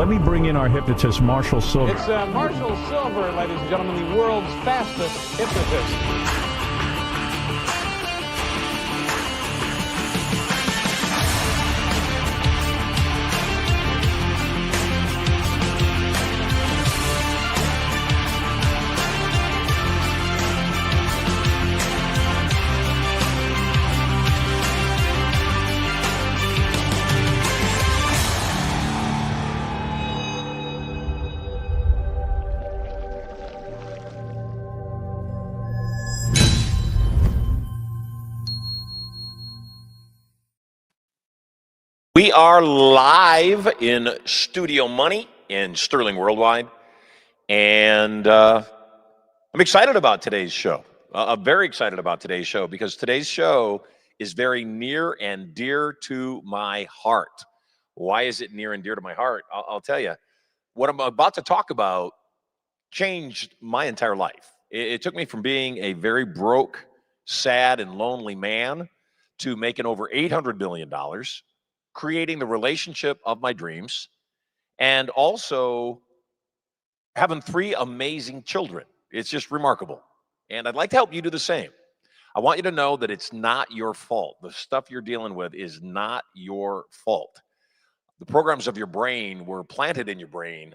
let me bring in our hypnotist, Marshall Silver. It's Marshall Silver, ladies and gentlemen, the world's fastest hypnotist. We are live in Studio Money in Sterling Worldwide, and I'm excited about today's show. I'm very excited about today's show because today's show is very near and dear to my heart. Why is it near and dear to my heart? I'll tell you. What I'm about to talk about changed my entire life. It took me from being a very broke, sad, and lonely man to making over $800 million, creating the relationship of my dreams, and also having 3 amazing children. It's just remarkable. And I'd like to help you do the same. I want you to know that it's not your fault. The stuff you're dealing with is not your fault. The programs of your brain were planted in your brain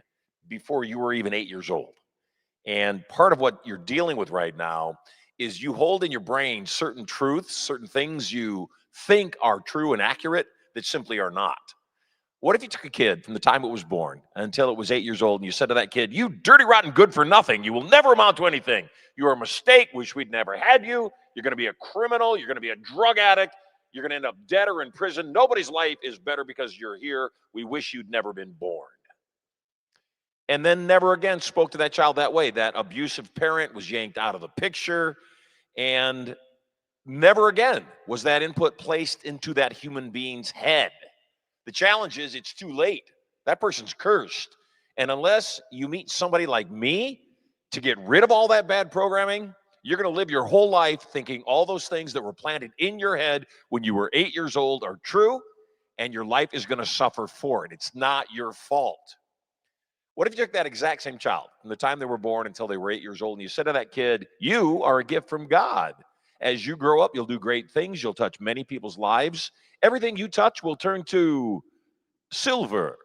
before you were even 8 years old. And part of what you're dealing with right now is you hold in your brain certain truths, certain things you think are true and accurate that simply are not. What if you took a kid from the time it was born until it was 8 years old and you said to that kid, "You dirty, rotten, good for nothing. You will never amount to anything. You are a mistake. Wish we'd never had you. You're going to be a criminal. You're going to be a drug addict. You're going to end up dead or in prison. Nobody's life is better because you're here. We wish you'd never been born." And then never again spoke to that child that way. That abusive parent was yanked out of the picture, and never again was that input placed into that human being's head. The challenge is it's too late. That person's cursed. And unless you meet somebody like me to get rid of all that bad programming, you're going to live your whole life thinking all those things that were planted in your head when you were 8 years old are true, and your life is going to suffer for it. It's not your fault. What if you took that exact same child from the time they were born until they were 8 years old and you said to that kid, "You are a gift from God. As you grow up, you'll do great things. You'll touch many people's lives. Everything you touch will turn to silver."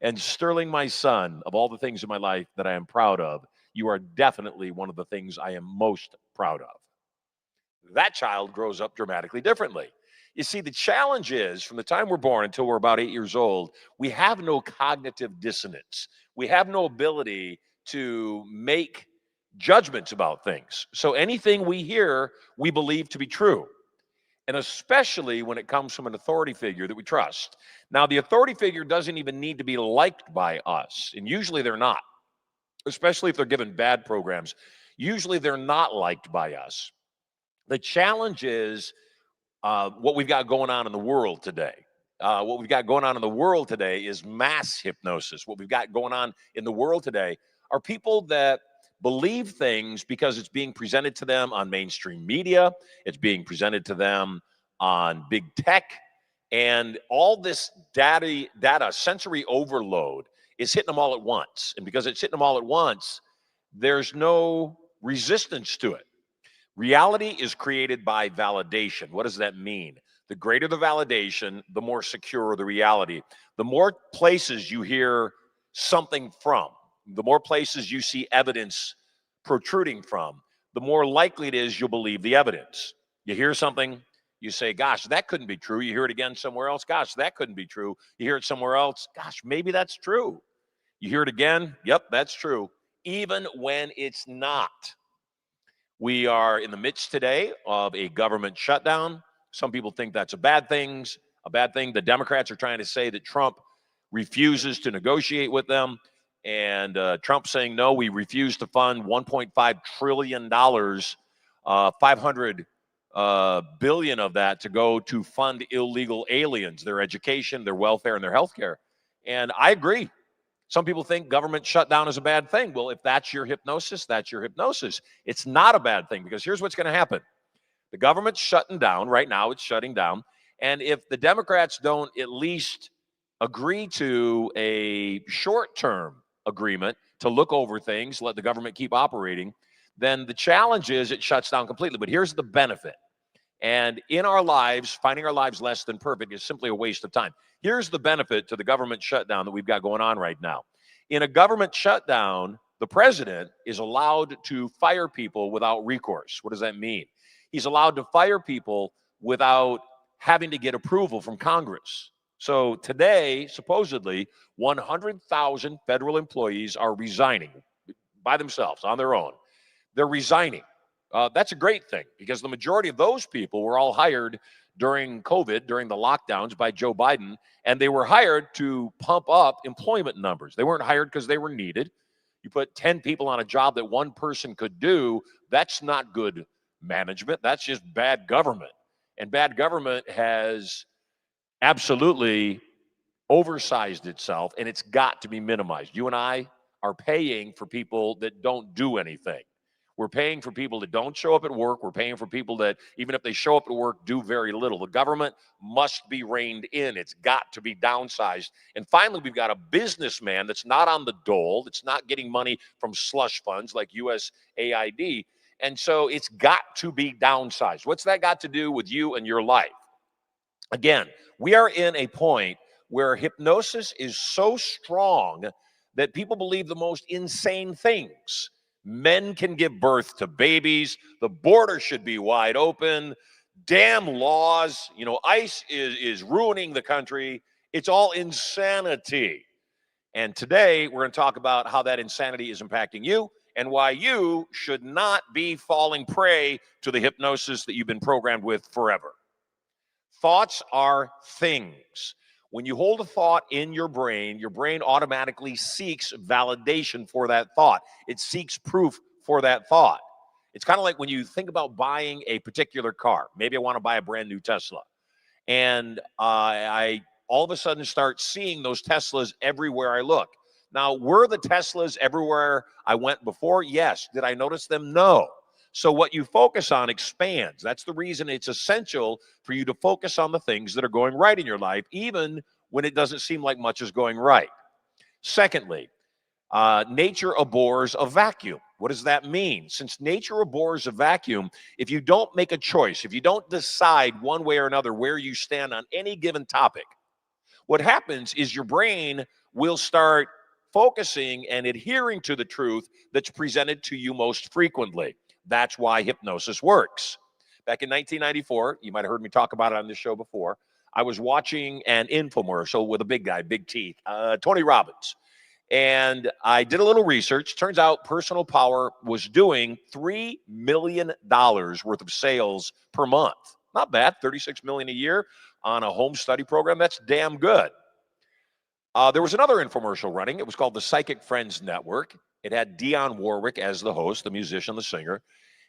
And Sterling, my son, of all the things in my life that I am proud of, you are definitely one of the things I am most proud of. That child grows up dramatically differently. You see, the challenge is from the time we're born until we're about 8 years old, we have no cognitive dissonance. We have no ability to make judgments about things. So anything we hear, we believe to be true. And especially when it comes from an authority figure that we trust. Now, the authority figure doesn't even need to be liked by us. And usually they're not, especially if they're given bad programs. Usually they're not liked by us. The challenge is what we've got going on in the world today. What we've got going on in the world today is mass hypnosis. What we've got going on in the world today are people that believe things because it's being presented to them on mainstream media. It's being presented to them on big tech. And all this data, sensory overload is hitting them all at once. And because it's hitting them all at once, there's no resistance to it. Reality is created by validation. What does that mean? The greater the validation, the more secure the reality. The more places you hear something from, the more places you see evidence protruding from, the more likely it is you'll believe the evidence. You hear something, you say, "Gosh, that couldn't be true." You hear it again somewhere else. "Gosh, that couldn't be true." You hear it somewhere else. "Gosh, maybe that's true." You hear it again. "Yep, that's true." Even when it's not. We are in the midst today of a government shutdown. Some people think that's a bad thing. The Democrats are trying to say that Trump refuses to negotiate with them. And Trump saying, "No, we refuse to fund $1.5 trillion, 500 billion of that to go to fund illegal aliens, their education, their welfare, and their health care." And I agree. Some people think government shutdown is a bad thing. Well, if that's your hypnosis, that's your hypnosis. It's not a bad thing because here's what's going to happen. The government's shutting down. Right now, it's shutting down. And if the Democrats don't at least agree to a short-term agreement to look over things, let the government keep operating, then the challenge is it shuts down completely. But here's the benefit. And in our lives, finding our lives less than perfect is simply a waste of time. Here's the benefit to the government shutdown that we've got going on right now. In a government shutdown, the president is allowed to fire people without recourse. What does that mean? He's allowed to fire people without having to get approval from Congress. So today, supposedly, 100,000 federal employees are resigning by themselves, on their own. They're resigning. That's a great thing because the majority of those people were all hired during COVID, during the lockdowns by Joe Biden, and they were hired to pump up employment numbers. They weren't hired because they were needed. You put 10 people on a job that one person could do, that's not good management. That's just bad government. And bad government has absolutely oversized itself, and it's got to be minimized. You and I are paying for people that don't do anything. We're paying for people that don't show up at work. We're paying for people that, even if they show up at work, do very little. The government must be reined in. It's got to be downsized. And finally, we've got a businessman that's not on the dole, that's not getting money from slush funds like USAID. And so it's got to be downsized. What's that got to do with you and your life? Again, we are in a point where hypnosis is so strong that people believe the most insane things. Men can give birth to babies. The border should be wide open. Damn laws. You know, ICE is ruining the country. It's all insanity. And today we're going to talk about how that insanity is impacting you and why you should not be falling prey to the hypnosis that you've been programmed with forever. Thoughts are things. When you hold a thought in your brain automatically seeks validation for that thought. It seeks proof for that thought. It's kind of like when you think about buying a particular car. Maybe I want to buy a brand new Tesla. And I all of a sudden start seeing those Teslas everywhere I look. Now, were the Teslas everywhere I went before? Yes. Did I notice them? No. So what you focus on expands. That's the reason it's essential for you to focus on the things that are going right in your life, even when it doesn't seem like much is going right. Secondly, nature abhors a vacuum. What does that mean? Since nature abhors a vacuum, if you don't make a choice, if you don't decide one way or another where you stand on any given topic, what happens is your brain will start focusing and adhering to the truth that's presented to you most frequently. That's why hypnosis works. Back in 1994, you might have heard me talk about it on this show before, I was watching an infomercial with a big guy, big teeth, Tony Robbins. And I did a little research. Turns out Personal Power was doing $3 million worth of sales per month. Not bad, $36 million a year on a home study program. That's damn good. There was another infomercial running. It was called the Psychic Friends Network. It had Dionne Warwick as the host, the musician, the singer.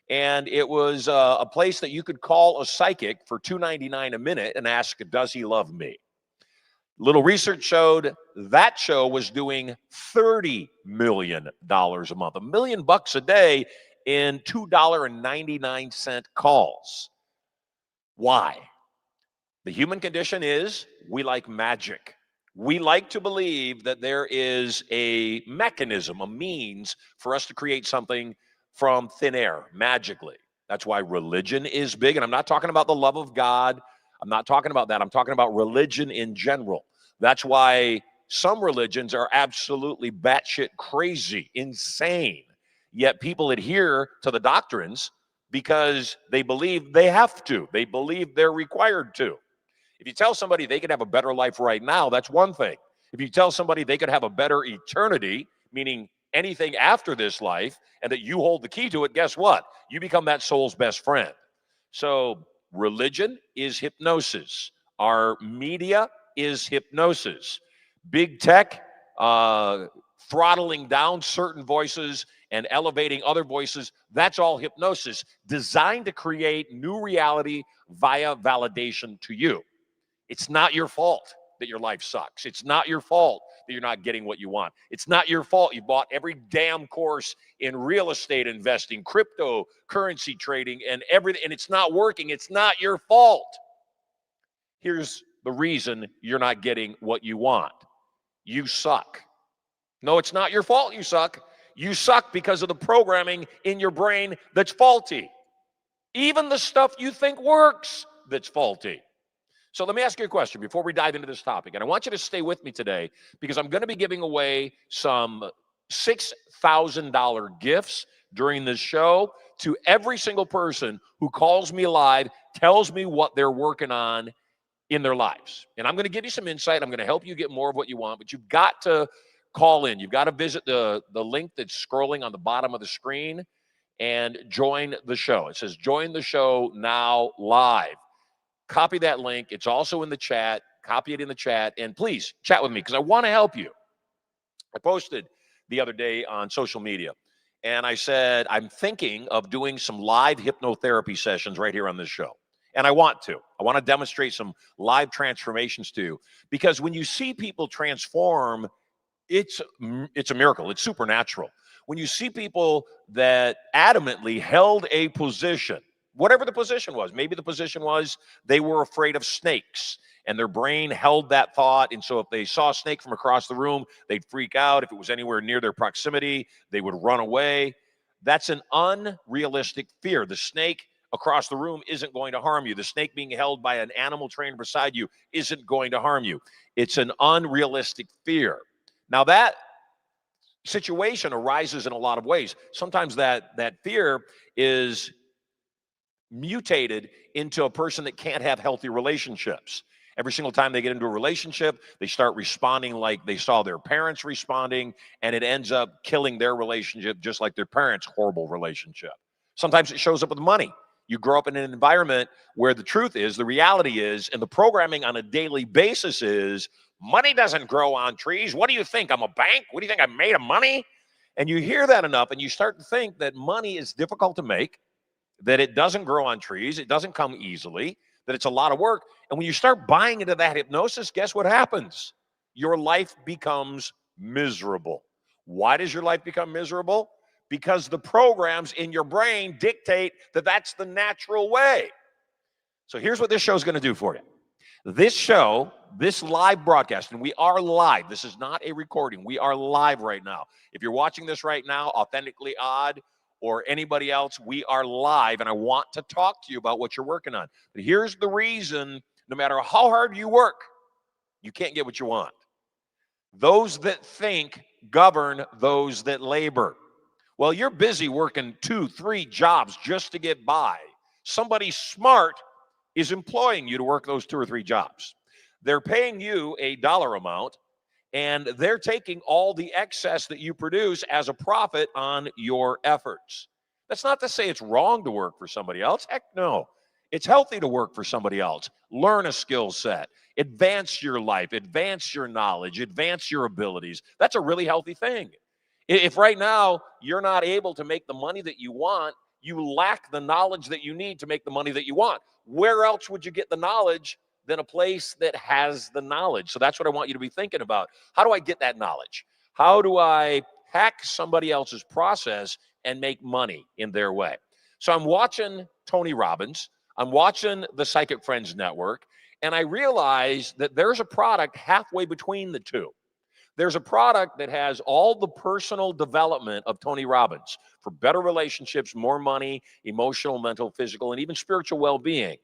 And it was a place that you could call a psychic for $2.99 a minute and ask, does he love me? Little research showed that show was doing $30 million a month, $1 million a day in $2.99 calls. Why? The human condition is we like magic. We like to believe that there is a mechanism, a means for us to create something from thin air, magically. That's why religion is big. And I'm not talking about the love of God. I'm not talking about that. I'm talking about religion in general. That's why some religions are absolutely batshit crazy, insane. Yet people adhere to the doctrines because they believe they have to. They believe they're required to. If you tell somebody they could have a better life right now, that's one thing. If you tell somebody they could have a better eternity, meaning anything after this life, and that you hold the key to it, guess what? You become that soul's best friend. So religion is hypnosis. Our media is hypnosis. Big tech, throttling down certain voices and elevating other voices, that's all hypnosis designed to create new reality via validation to you. It's not your fault that your life sucks. It's not your fault that you're not getting what you want. It's not your fault you bought every damn course in real estate investing, cryptocurrency trading, and everything, and it's not working. It's not your fault. Here's the reason you're not getting what you want. You suck. No, it's not your fault you suck. You suck because of the programming in your brain that's faulty. Even the stuff you think works that's faulty. So let me ask you a question before we dive into this topic. And I want you to stay with me today because I'm going to be giving away some $6,000 gifts during this show to every single person who calls me live, tells me what they're working on in their lives. And I'm going to give you some insight. I'm going to help you get more of what you want, but you've got to call in. You've got to visit the link that's scrolling on the bottom of the screen and join the show. It says join the show now live. Copy that link. It's also in the chat. Copy it in the chat. And please chat with me because I want to help you. I posted the other day on social media and I said, I'm thinking of doing some live hypnotherapy sessions right here on this show. And I want to demonstrate some live transformations to you because when you see people transform, it's a miracle. It's supernatural. When you see people that adamantly held a position, whatever the position was, maybe the position was they were afraid of snakes and their brain held that thought. And so if they saw a snake from across the room, they'd freak out. If it was anywhere near their proximity, they would run away. That's an unrealistic fear. The snake across the room isn't going to harm you. The snake being held by an animal trainer beside you isn't going to harm you. It's an unrealistic fear. Now that situation arises in a lot of ways. Sometimes that fear is mutated into a person that can't have healthy relationships. Every single time they get into a relationship, they start responding like they saw their parents responding, and it ends up killing their relationship just like their parents' horrible relationship. Sometimes it shows up with money. You grow up in an environment where the truth is, the reality is, and the programming on a daily basis is, money doesn't grow on trees. What do you think? I'm a bank? What do you think? I'm made of money? And you hear that enough, and you start to think that money is difficult to make, that it doesn't grow on trees, it doesn't come easily, that it's a lot of work. And when you start buying into that hypnosis, guess what happens? Your life becomes miserable. Why does your life become miserable? Because the programs in your brain dictate that that's the natural way. So here's what this show is going to do for you. This show, this live broadcast, and we are live. This is not a recording. We are live right now. If you're watching this right now, Authentically Odd, or anybody else, we are live, and I want to talk to you about what you're working on. But here's the reason, no matter how hard you work, you can't get what you want. Those that think govern those that labor. Well, you're busy working 2, 3 jobs just to get by. Somebody smart is employing you to work those 2 or 3 jobs. They're paying you a dollar amount, and they're taking all the excess that you produce as a profit on your efforts. That's not to say it's wrong to work for somebody else. Heck no. It's healthy to work for somebody else. Learn a skill set. Advance your life. Advance your knowledge. Advance your abilities. That's a really healthy thing. If right now you're not able to make the money that you want, you lack the knowledge that you need to make the money that you want. Where else would you get the knowledge than a place that has the knowledge? So that's what I want you to be thinking about. How do I get that knowledge? How do I hack somebody else's process and make money in their way? So I'm watching Tony Robbins. I'm watching the Psychic Friends Network, and I realize that there's a product halfway between the two. There's a product that has all the personal development of Tony Robbins for better relationships, more money, emotional, mental, physical, and even spiritual well-being.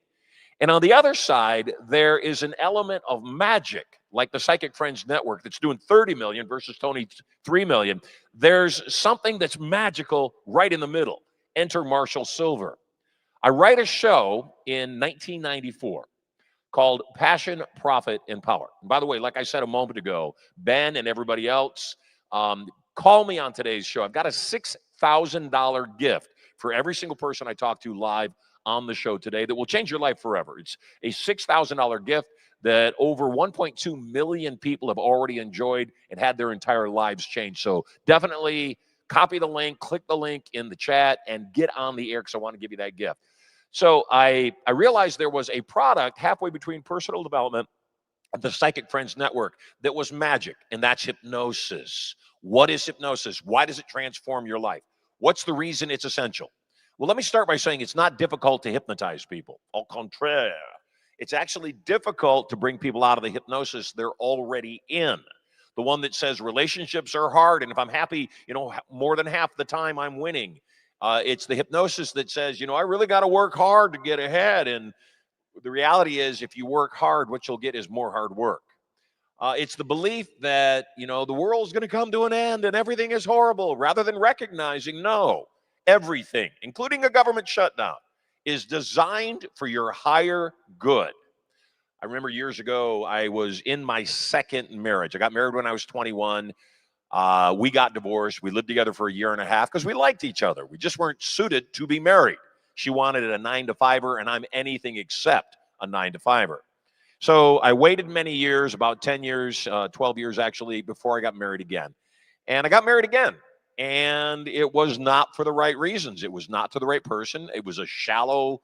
And on the other side, there is an element of magic, like the Psychic Friends Network that's doing 30 million versus Tony's 3 million. There's something that's magical right in the middle. Enter Marshall Sylver. I write a show in 1994 called Passion, Profit, and Power. And by the way, like I said a moment ago, Ben and everybody else, call me on today's show. I've got a $6,000 gift for every single person I talk to live on the show today that will change your life forever. It's a $6,000 gift that over 1.2 million people have already enjoyed and had their entire lives changed. So definitely copy the link, click the link in the chat, and get on the air because I want to give you that gift. So I realized there was a product halfway between personal development and the Psychic Friends Network that was magic, and that's hypnosis. What is hypnosis? Why does it transform your life? What's the reason it's essential? Well, let me start by saying it's not difficult to hypnotize people. Au contraire, It's actually difficult to bring people out of the hypnosis they're already in. The one that says relationships are hard, and if I'm happy, more than half the time I'm winning. It's the hypnosis that says, I really got to work hard to get ahead. And the reality is, if you work hard, what you'll get is more hard work. It's the belief that, the world's going to come to an end and everything is horrible, rather than recognizing, no, everything, including a government shutdown, is designed for your higher good. I remember years ago, I was in my second marriage. I got married when I was 21. We got divorced. We lived together for a year and a half because we liked each other. We just weren't suited to be married. She wanted a 9-to-5er, and I'm anything except a 9-to-5er. So I waited many years, about 10 years, 12 years actually, before I got married again. And I got married again. And it was not for the right reasons. It was not to the right person. It was a shallow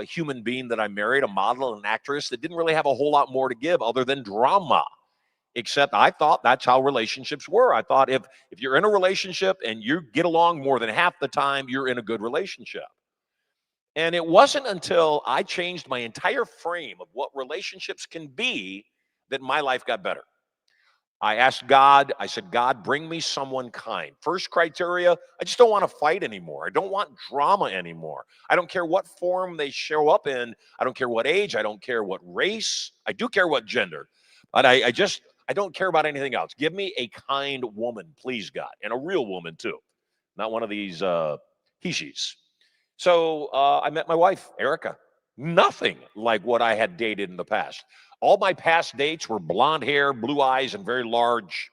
human being that I married, a model, an actress that didn't really have a whole lot more to give other than drama. Except I thought that's how relationships were. I thought if you're in a relationship and you get along more than half the time, you're in a good relationship. And it wasn't until I changed my entire frame of what relationships can be that my life got better. I asked God, I said, God, bring me someone kind. First criteria, I just don't want to fight anymore. I don't want drama anymore. I don't care what form they show up in. I don't care what age. I don't care what race. I do care what gender. But I don't care about anything else. Give me a kind woman, please, God. And a real woman, too. Not one of these he-she's. So I met my wife, Erica. Nothing like what I had dated in the past. All my past dates were blonde hair, blue eyes, and very large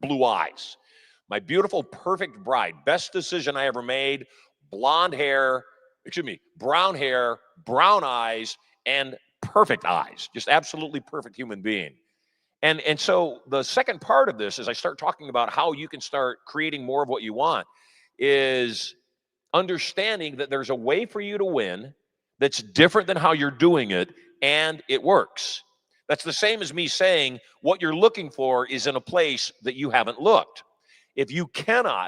blue eyes. My beautiful, perfect bride, best decision I ever made, brown hair, brown eyes, and perfect eyes. Just absolutely perfect human being. And so the second part of this, as I start talking about how you can start creating more of what you want, is understanding that there's a way for you to win that's different than how you're doing it, and it works. That's the same as me saying what you're looking for is in a place that you haven't looked. If you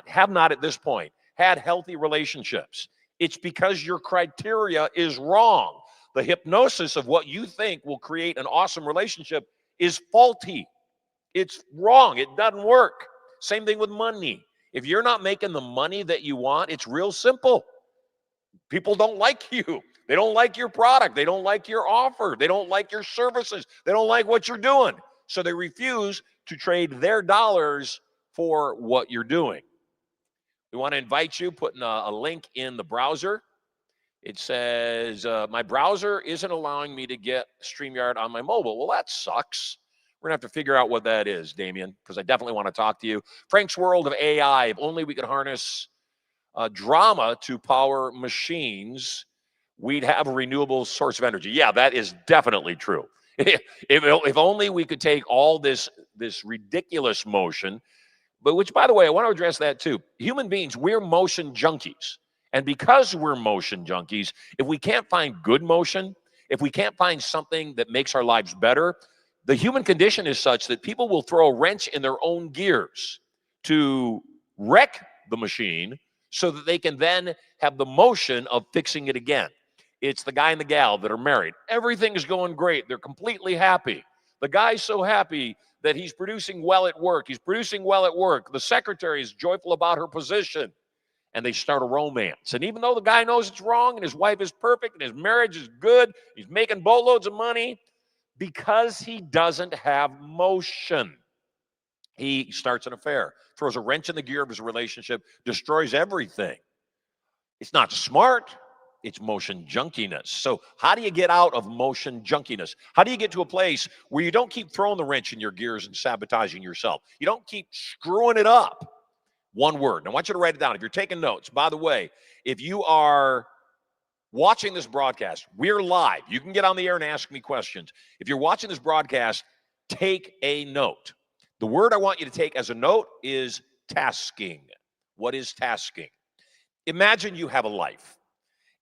have not at this point, had healthy relationships, it's because your criteria is wrong. The hypnosis of what you think will create an awesome relationship is faulty. It's wrong. It doesn't work. Same thing with money. If you're not making the money that you want, it's real simple. People don't like you. They don't like your product. They don't like your offer. They don't like your services. They don't like what you're doing. So they refuse to trade their dollars for what you're doing. We want to invite you, putting a link in the browser. It says, my browser isn't allowing me to get StreamYard on my mobile. Well, that sucks. We're going to have to figure out what that is, Damien, because I definitely want to talk to you. Frank's World of AI. If only we could harness drama to power machines, we'd have a renewable source of energy. Yeah, that is definitely true. if only we could take all this ridiculous motion, but which, by the way, I want to address that too. Human beings, we're motion junkies. And because we're motion junkies, if we can't find good motion, if we can't find something that makes our lives better, the human condition is such that people will throw a wrench in their own gears to wreck the machine so that they can then have the motion of fixing it again. It's the guy and the gal that are married. Everything is going great. They're completely happy. The guy's so happy that he's producing well at work. The secretary is joyful about her position. And they start a romance. And even though the guy knows it's wrong and his wife is perfect and his marriage is good, he's making boatloads of money, because he doesn't have motion, he starts an affair, throws a wrench in the gear of his relationship, destroys everything. It's not smart. It's motion junkiness. So how do you get out of motion junkiness? How do you get to a place where you don't keep throwing the wrench in your gears and sabotaging yourself? You don't keep screwing it up. One word. And I want you to write it down. If you're taking notes, by the way, if you are watching this broadcast, we're live. You can get on the air and ask me questions. If you're watching this broadcast, take a note. The word I want you to take as a note is tasking. What is tasking? Imagine you have a life.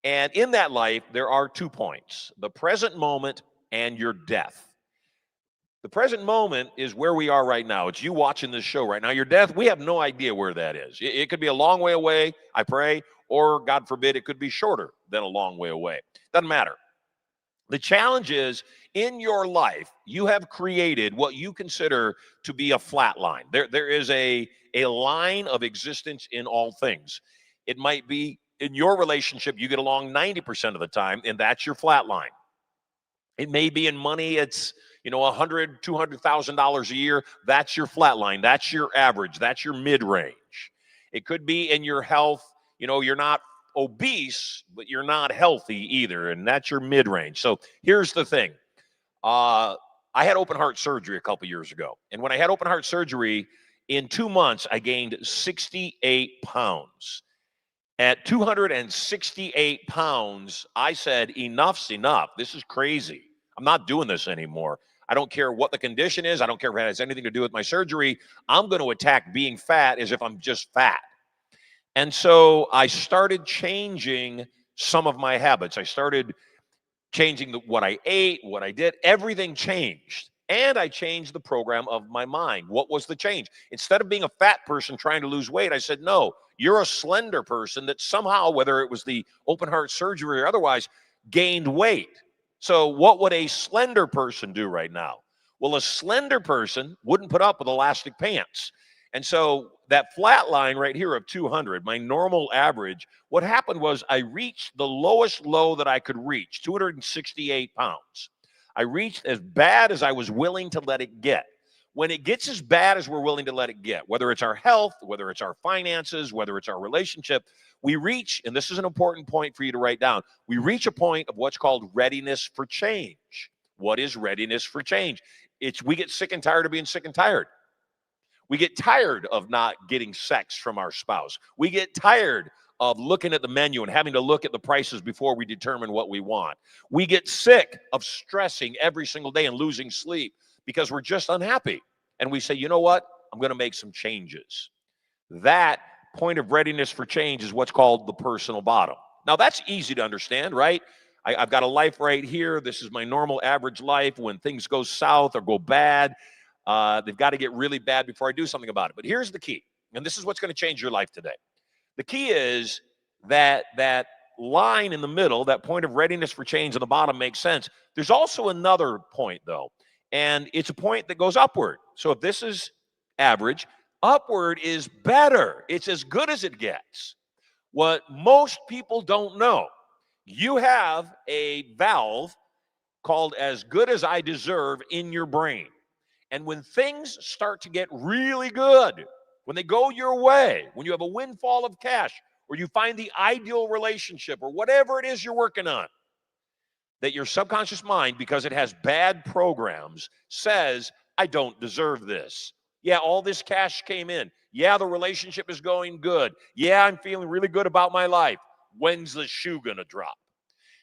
And in that life, there are 2 points, the present moment and your death. The present moment is where we are right now. It's you watching this show right now. Your death, we have no idea where that is. It could be a long way away, I pray, or God forbid, it could be shorter than a long way away. Doesn't matter. The challenge is in your life, you have created what you consider to be a flat line. There is a line of existence in all things. It might be in your relationship, you get along 90% of the time, and that's your flat line. It may be in money, it's $100,000, $200,000 a year. That's your flat line. That's your average. That's your mid-range. It could be in your health. You're not obese, but you're not healthy either, and that's your mid-range. So here's the thing. I had open heart surgery a couple years ago, and when I had open heart surgery, in 2 months, I gained 68 pounds. At 268 pounds, I said, enough's enough. This is crazy. I'm not doing this anymore. I don't care what the condition is. I don't care if it has anything to do with my surgery. I'm going to attack being fat as if I'm just fat. And so I started changing some of my habits. I started changing what I ate, what I did. Everything changed. And I changed the program of my mind. What was the change? Instead of being a fat person trying to lose weight, I said, no, you're a slender person that somehow, whether it was the open heart surgery or otherwise, gained weight. So what would a slender person do right now? Well, a slender person wouldn't put up with elastic pants. And so that flat line right here of 200, my normal average, what happened was I reached the lowest low that I could reach, 268 pounds. I reached as bad as I was willing to let it get. When it gets as bad as we're willing to let it get, whether it's our health, whether it's our finances, whether it's our relationship, we reach, and this is an important point for you to write down, we reach a point of what's called readiness for change. What is readiness for change? We get sick and tired of being sick and tired. We get tired of not getting sex from our spouse. We get tired of looking at the menu and having to look at the prices before we determine what we want. We get sick of stressing every single day and losing sleep because we're just unhappy. And we say, you know what? I'm going to make some changes. That point of readiness for change is what's called the personal bottom. Now, that's easy to understand, right? I've got a life right here. This is my normal average life. When things go south or go bad, they've got to get really bad before I do something about it. But here's the key, and this is what's going to change your life today. The key is that line in the middle, that point of readiness for change on the bottom makes sense. There's also another point, though, and it's a point that goes upward. So if this is average, upward is better. It's as good as it gets. What most people don't know, you have a valve called as good as I deserve in your brain. And when things start to get really good, when they go your way, when you have a windfall of cash, or you find the ideal relationship, or whatever it is you're working on, that your subconscious mind, because it has bad programs, says, I don't deserve this. Yeah, all this cash came in. Yeah, the relationship is going good. Yeah, I'm feeling really good about my life. When's the shoe going to drop?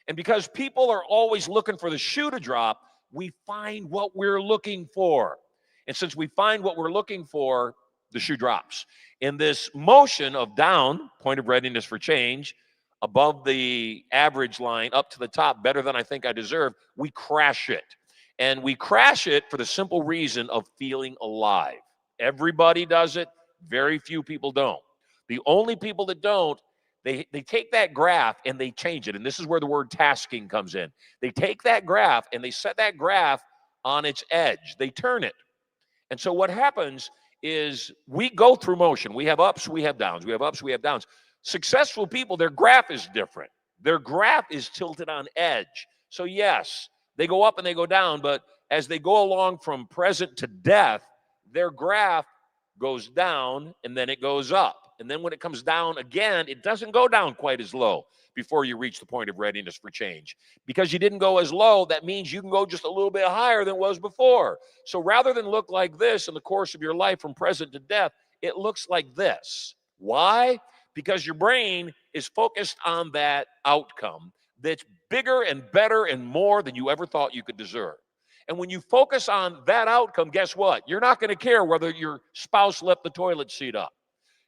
And because people are always looking for the shoe to drop, we find what we're looking for. And since we find what we're looking for, the shoe drops. In this motion of down, point of readiness for change, above the average line, up to the top, better than I think I deserve, we crash it. And we crash it for the simple reason of feeling alive. Everybody does it. Very few people don't. The only people that don't, they take that graph and they change it. And this is where the word tasking comes in. They take that graph and they set that graph on its edge. They turn it. And so what happens is we go through motion. We have ups, we have downs. We have ups, we have downs. Successful people, their graph is different. Their graph is tilted on edge. So yes, they go up and they go down, but as they go along from present to death, their graph goes down and then it goes up. And then when it comes down again, it doesn't go down quite as low before you reach the point of readiness for change. Because you didn't go as low, that means you can go just a little bit higher than it was before. So rather than look like this in the course of your life from present to death, it looks like this. Why? Because your brain is focused on that outcome that's bigger and better and more than you ever thought you could deserve. And when you focus on that outcome, guess what? You're not going to care whether your spouse left the toilet seat up.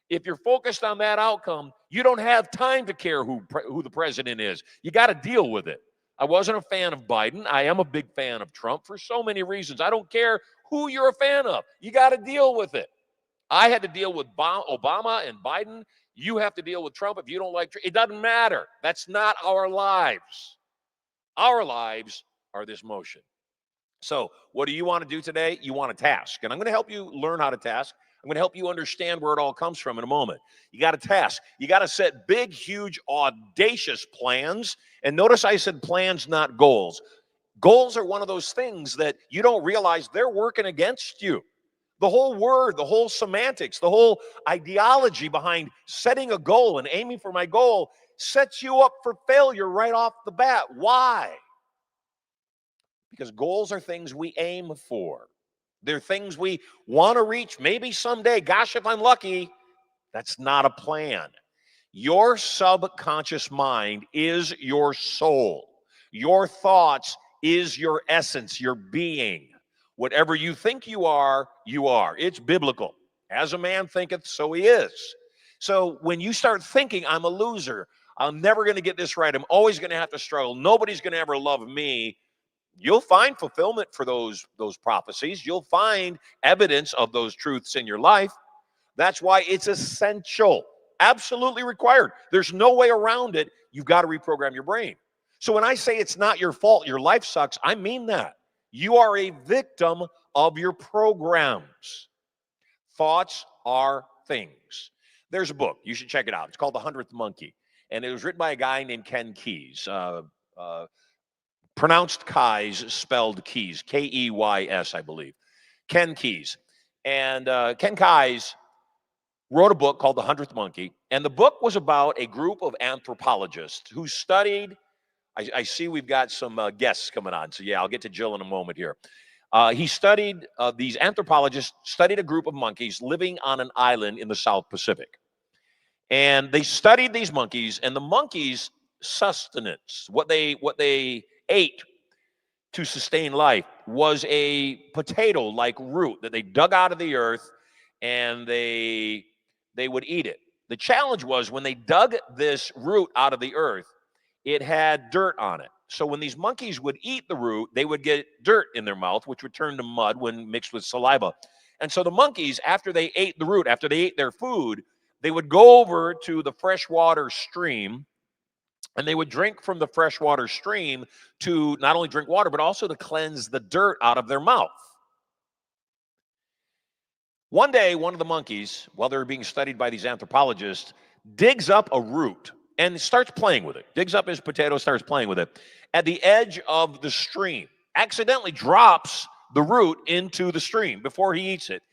If you're focused on that outcome, you don't have time to care who the president is. You got to deal with it. I wasn't a fan of Biden. I am a big fan of Trump for so many reasons. I don't care who you're a fan of. You got to deal with it. I had to deal with Obama and Biden. You have to deal with Trump if you don't like Trump. It doesn't matter. That's not our lives. Our lives are this motion. So what do you want to do today? You want to task. And I'm going to help you learn how to task. I'm going to help you understand where it all comes from in a moment. You got to task. You got to set big, huge, audacious plans. And notice I said plans, not goals. Goals are one of those things that you don't realize they're working against you. The whole word, the whole semantics, the whole ideology behind setting a goal and aiming for my goal sets you up for failure right off the bat. Why? Because goals are things we aim for. They're things we want to reach maybe someday. Gosh, if I'm lucky, that's not a plan. Your subconscious mind is your soul. Your thoughts is your essence, your being. Whatever you think you are, you are. It's biblical. As a man thinketh, so he is. So when you start thinking, I'm a loser, I'm never going to get this right, I'm always going to have to struggle, nobody's going to ever love me, you'll find fulfillment for those prophecies. You'll find evidence of those truths in your life. That's why it's essential, absolutely required. There's no way around it. You've got to reprogram your brain. So when I say it's not your fault, your life sucks, I mean that. You are a victim of your programs. Thoughts are things. There's a book. You should check it out. It's called The 100th Monkey. And it was written by a guy named Ken Keyes. Pronounced Keyes, spelled Keys, Keys, I believe. Ken Keyes. And Ken Keyes wrote a book called The 100th Monkey. And the book was about a group of anthropologists who studied, I see we've got some guests coming on. So yeah, I'll get to Jill in a moment here. These anthropologists studied a group of monkeys living on an island in the South Pacific. And they studied these monkeys, and the monkeys' sustenance, what they ate to sustain life, was a potato-like root that they dug out of the earth, and they would eat it. The challenge was when they dug this root out of the earth, it had dirt on it. So when these monkeys would eat the root, they would get dirt in their mouth, which would turn to mud when mixed with saliva. And so the monkeys, after they ate the root, after they ate their food, they would go over to the freshwater stream, and they would drink from the freshwater stream to not only drink water, but also to cleanse the dirt out of their mouth. One day, one of the monkeys, while they were being studied by these anthropologists, digs up a root and starts playing with it. Digs up his potato, starts playing with it. At the edge of the stream, accidentally drops the root into the stream before he eats it.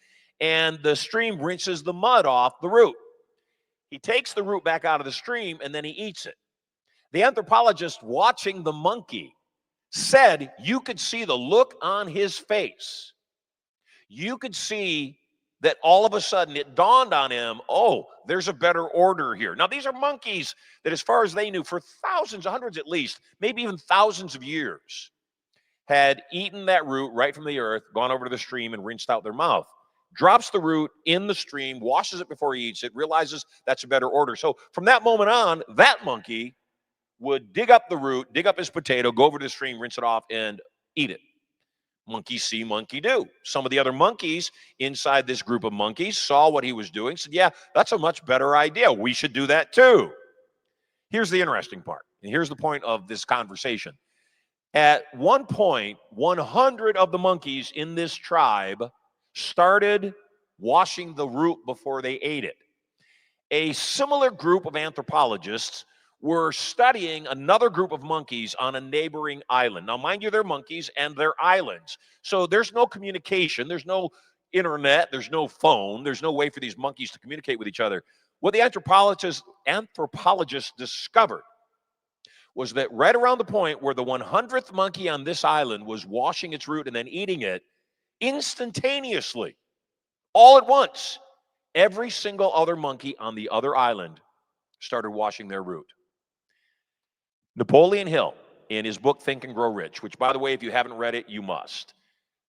And the stream rinses the mud off the root. He takes the root back out of the stream, and then he eats it. The anthropologist watching the monkey said you could see the look on his face. You could see that all of a sudden it dawned on him, oh, there's a better order here. Now, these are monkeys that, as far as they knew, for thousands, hundreds at least, maybe even thousands of years, had eaten that root right from the earth, gone over to the stream and rinsed out their mouth. Drops the root in the stream, washes it before he eats it, realizes that's a better order. So from that moment on, that monkey would dig up the root, dig up his potato, go over to the stream, rinse it off, and eat it. Monkey see, monkey do. Some of the other monkeys inside this group of monkeys saw what he was doing, said, yeah, that's a much better idea. We should do that too. Here's the interesting part, and here's the point of this conversation. At one point, 100 of the monkeys in this tribe started washing the root before they ate it. A similar group of anthropologists were studying another group of monkeys on a neighboring island. Now, mind you, they're monkeys and they're islands. So there's no communication. There's no internet. There's no phone. There's no way for these monkeys to communicate with each other. What the anthropologists discovered was that right around the point where the 100th monkey on this island was washing its root and then eating it, instantaneously, all at once, every single other monkey on the other island started washing their root. Napoleon Hill, in his book Think and Grow Rich, which, by the way, if you haven't read it, you must,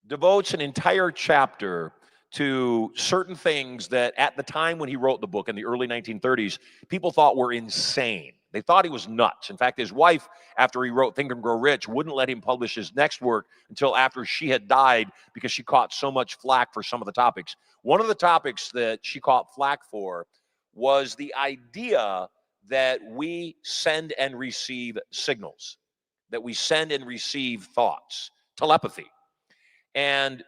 devotes an entire chapter to certain things that at the time when he wrote the book in the early 1930s, people thought were insane. They thought he was nuts. In fact, his wife, after he wrote Think and Grow Rich, wouldn't let him publish his next work until after she had died because she caught so much flack for some of the topics. One of the topics that she caught flack for was the idea that we send and receive signals. that we send and receive thoughts, telepathy. And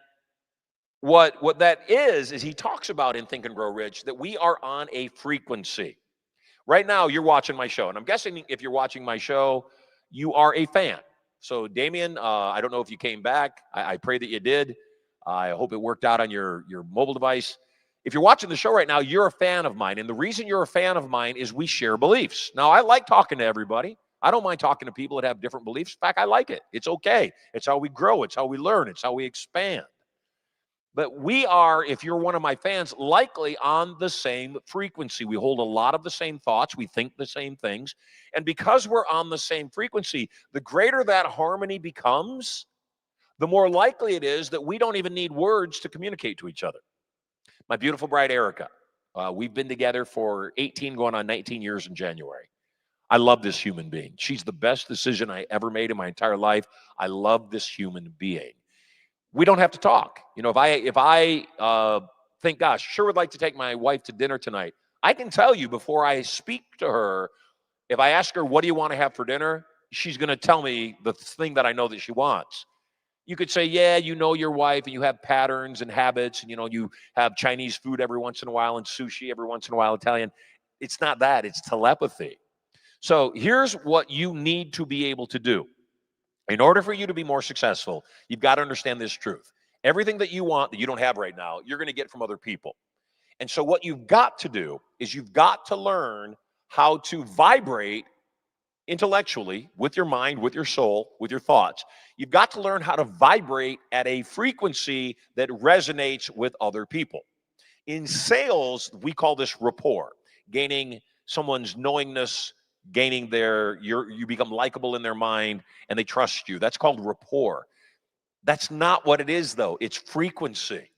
what that is he talks about in Think and Grow Rich that we are on a frequency. Right now, you're watching my show, and I'm guessing if you're watching my show, you are a fan. So, Damien, I don't know if you came back. I pray that you did. I hope it worked out on your mobile device. If you're watching the show right now, you're a fan of mine, and the reason you're a fan of mine is we share beliefs. Now, I like talking to everybody. I don't mind talking to people that have different beliefs. In fact, I like it. It's okay. It's how we grow. It's how we learn. It's how we expand. But we are, if you're one of my fans, likely on the same frequency. We hold a lot of the same thoughts. We think the same things. And because we're on the same frequency, the greater that harmony becomes, the more likely it is that we don't even need words to communicate to each other. My beautiful bride, Erica, we've been together for 18, going on 19 years in January. I love this human being. She's the best decision I ever made in my entire life. I love this human being. We don't have to talk. You know, if I think, gosh, sure would like to take my wife to dinner tonight, I can tell you before I speak to her, if I ask her, what do you want to have for dinner? She's going to tell me the thing that I know that she wants. You could say, yeah, you know your wife, and you have patterns and habits, and, you know, you have Chinese food every once in a while and sushi every once in a while, Italian. It's not that. It's telepathy. So here's what you need to be able to do. In order for you to be more successful, you've got to understand this truth. Everything that you want that you don't have right now, you're going to get from other people. And so what you've got to do is you've got to learn how to vibrate intellectually with your mind, with your soul, with your thoughts. You've got to learn how to vibrate at a frequency that resonates with other people. In sales, we call this rapport, gaining someone's knowingness, gaining you become likable in their mind and they trust you. That's called rapport. That's not what it is, though. It's frequency.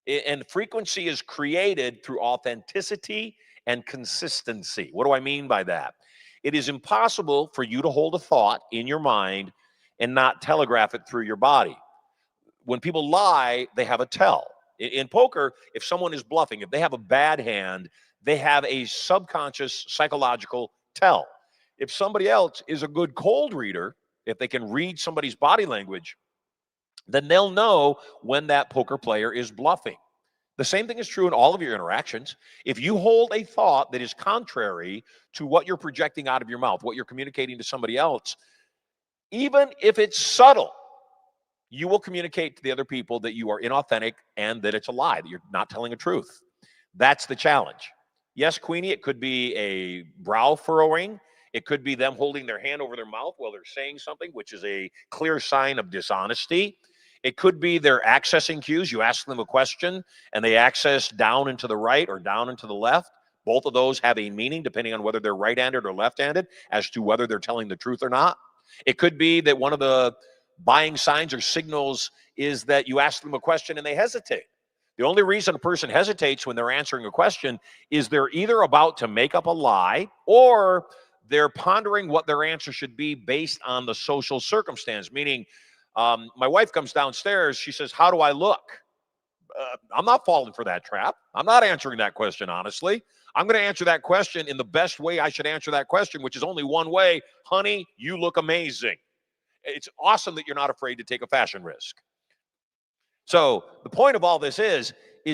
And frequency is created through authenticity and consistency. What do I mean by that? It is impossible for you to hold a thought in your mind and not telegraph it through your body. When people lie, they have a tell. In poker, if someone is bluffing, if they have a bad hand, they have a subconscious psychological tell. If somebody else is a good cold reader, if they can read somebody's body language, then they'll know when that poker player is bluffing. The same thing is true in all of your interactions. If you hold a thought that is contrary to what you're projecting out of your mouth, what you're communicating to somebody else, even if it's subtle, you will communicate to the other people that you are inauthentic and that it's a lie, that you're not telling the truth. That's the challenge. Yes, Queenie, it could be a brow furrowing. It could be them holding their hand over their mouth while they're saying something, which is a clear sign of dishonesty. It could be they're accessing cues. You ask them a question, and they access down and to the right or down and to the left. Both of those have a meaning depending on whether they're right-handed or left-handed as to whether they're telling the truth or not. It could be that one of the buying signs or signals is that you ask them a question and they hesitate. The only reason a person hesitates when they're answering a question is they're either about to make up a lie or they're pondering what their answer should be based on the social circumstance. Meaning, my wife comes downstairs, she says, how do I look? I'm not falling for that trap. I'm not answering that question honestly. I'm going to answer that question in the best way I should answer that question, which is only one way. Honey, you look amazing. It's awesome that you're not afraid to take a fashion risk. So the point of all this is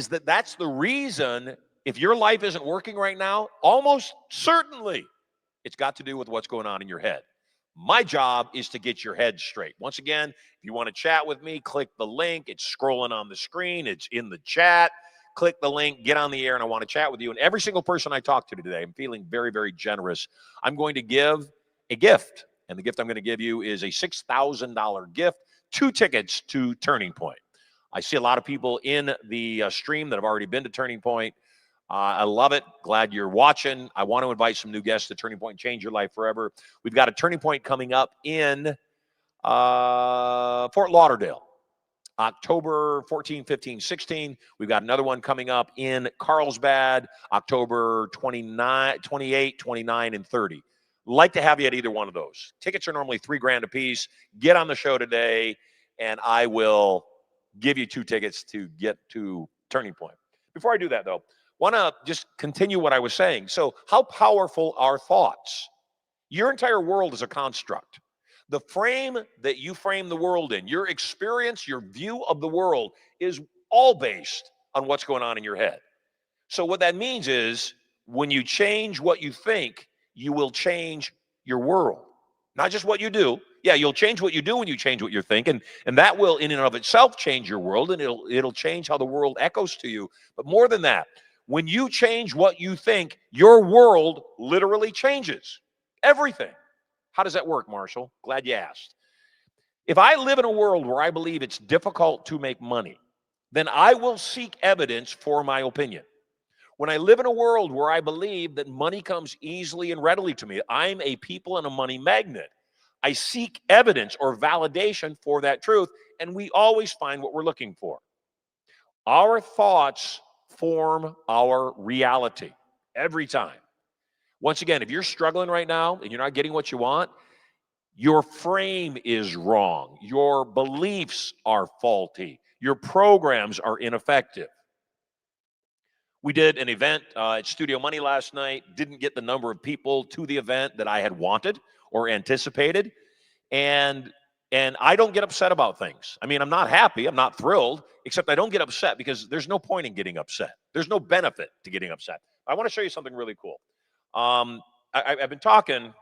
that that's the reason if your life isn't working right now, almost certainly it's got to do with what's going on in your head. My job is to get your head straight. Once again, if you want to chat with me, click the link. It's scrolling on the screen. It's in the chat. Click the link, get on the air, and I want to chat with you. And every single person I talk to today, I'm feeling very, very generous. I'm going to give a gift. And the gift I'm going to give you is a $6,000 gift, 2 tickets to Turning Point. I see a lot of people in the stream that have already been to Turning Point. I love it. Glad you're watching. I want to invite some new guests to Turning Point, change your life forever. We've got a Turning Point coming up in Fort Lauderdale, October 14, 15, 16. We've got another one coming up in Carlsbad, October 29, 28, 29, and 30. Like to have you at either one of those. Tickets are normally $3,000 a piece. Get on the show today, and I will give you 2 tickets to get to Turning Point. Before I do that, though, want to just continue what I was saying. So how powerful are thoughts? Your entire world is a construct. The frame that you frame the world in, your experience, your view of the world is all based on what's going on in your head. So what that means is when you change what you think, you will change your world. Not just what you do. Yeah, you'll change what you do when you change what you think, and that will in and of itself change your world, and it'll change how the world echoes to you. But more than that, when you change what you think, your world literally changes. Everything. How does that work, Marshall? Glad you asked. If I live in a world where I believe it's difficult to make money, then I will seek evidence for my opinion. When I live in a world where I believe that money comes easily and readily to me, I'm a people and a money magnet. I seek evidence or validation for that truth, and we always find what we're looking for. Our thoughts form our reality every time. Once again, if you're struggling right now and you're not getting what you want, your frame is wrong. Your beliefs are faulty. Your programs are ineffective. We did an event at Studio Money last night, didn't get the number of people to the event that I had wanted or anticipated. And I don't get upset about things. I mean, I'm not happy, I'm not thrilled, except I don't get upset because there's no point in getting upset. There's no benefit to getting upset. I want to show you something really cool. I've been talking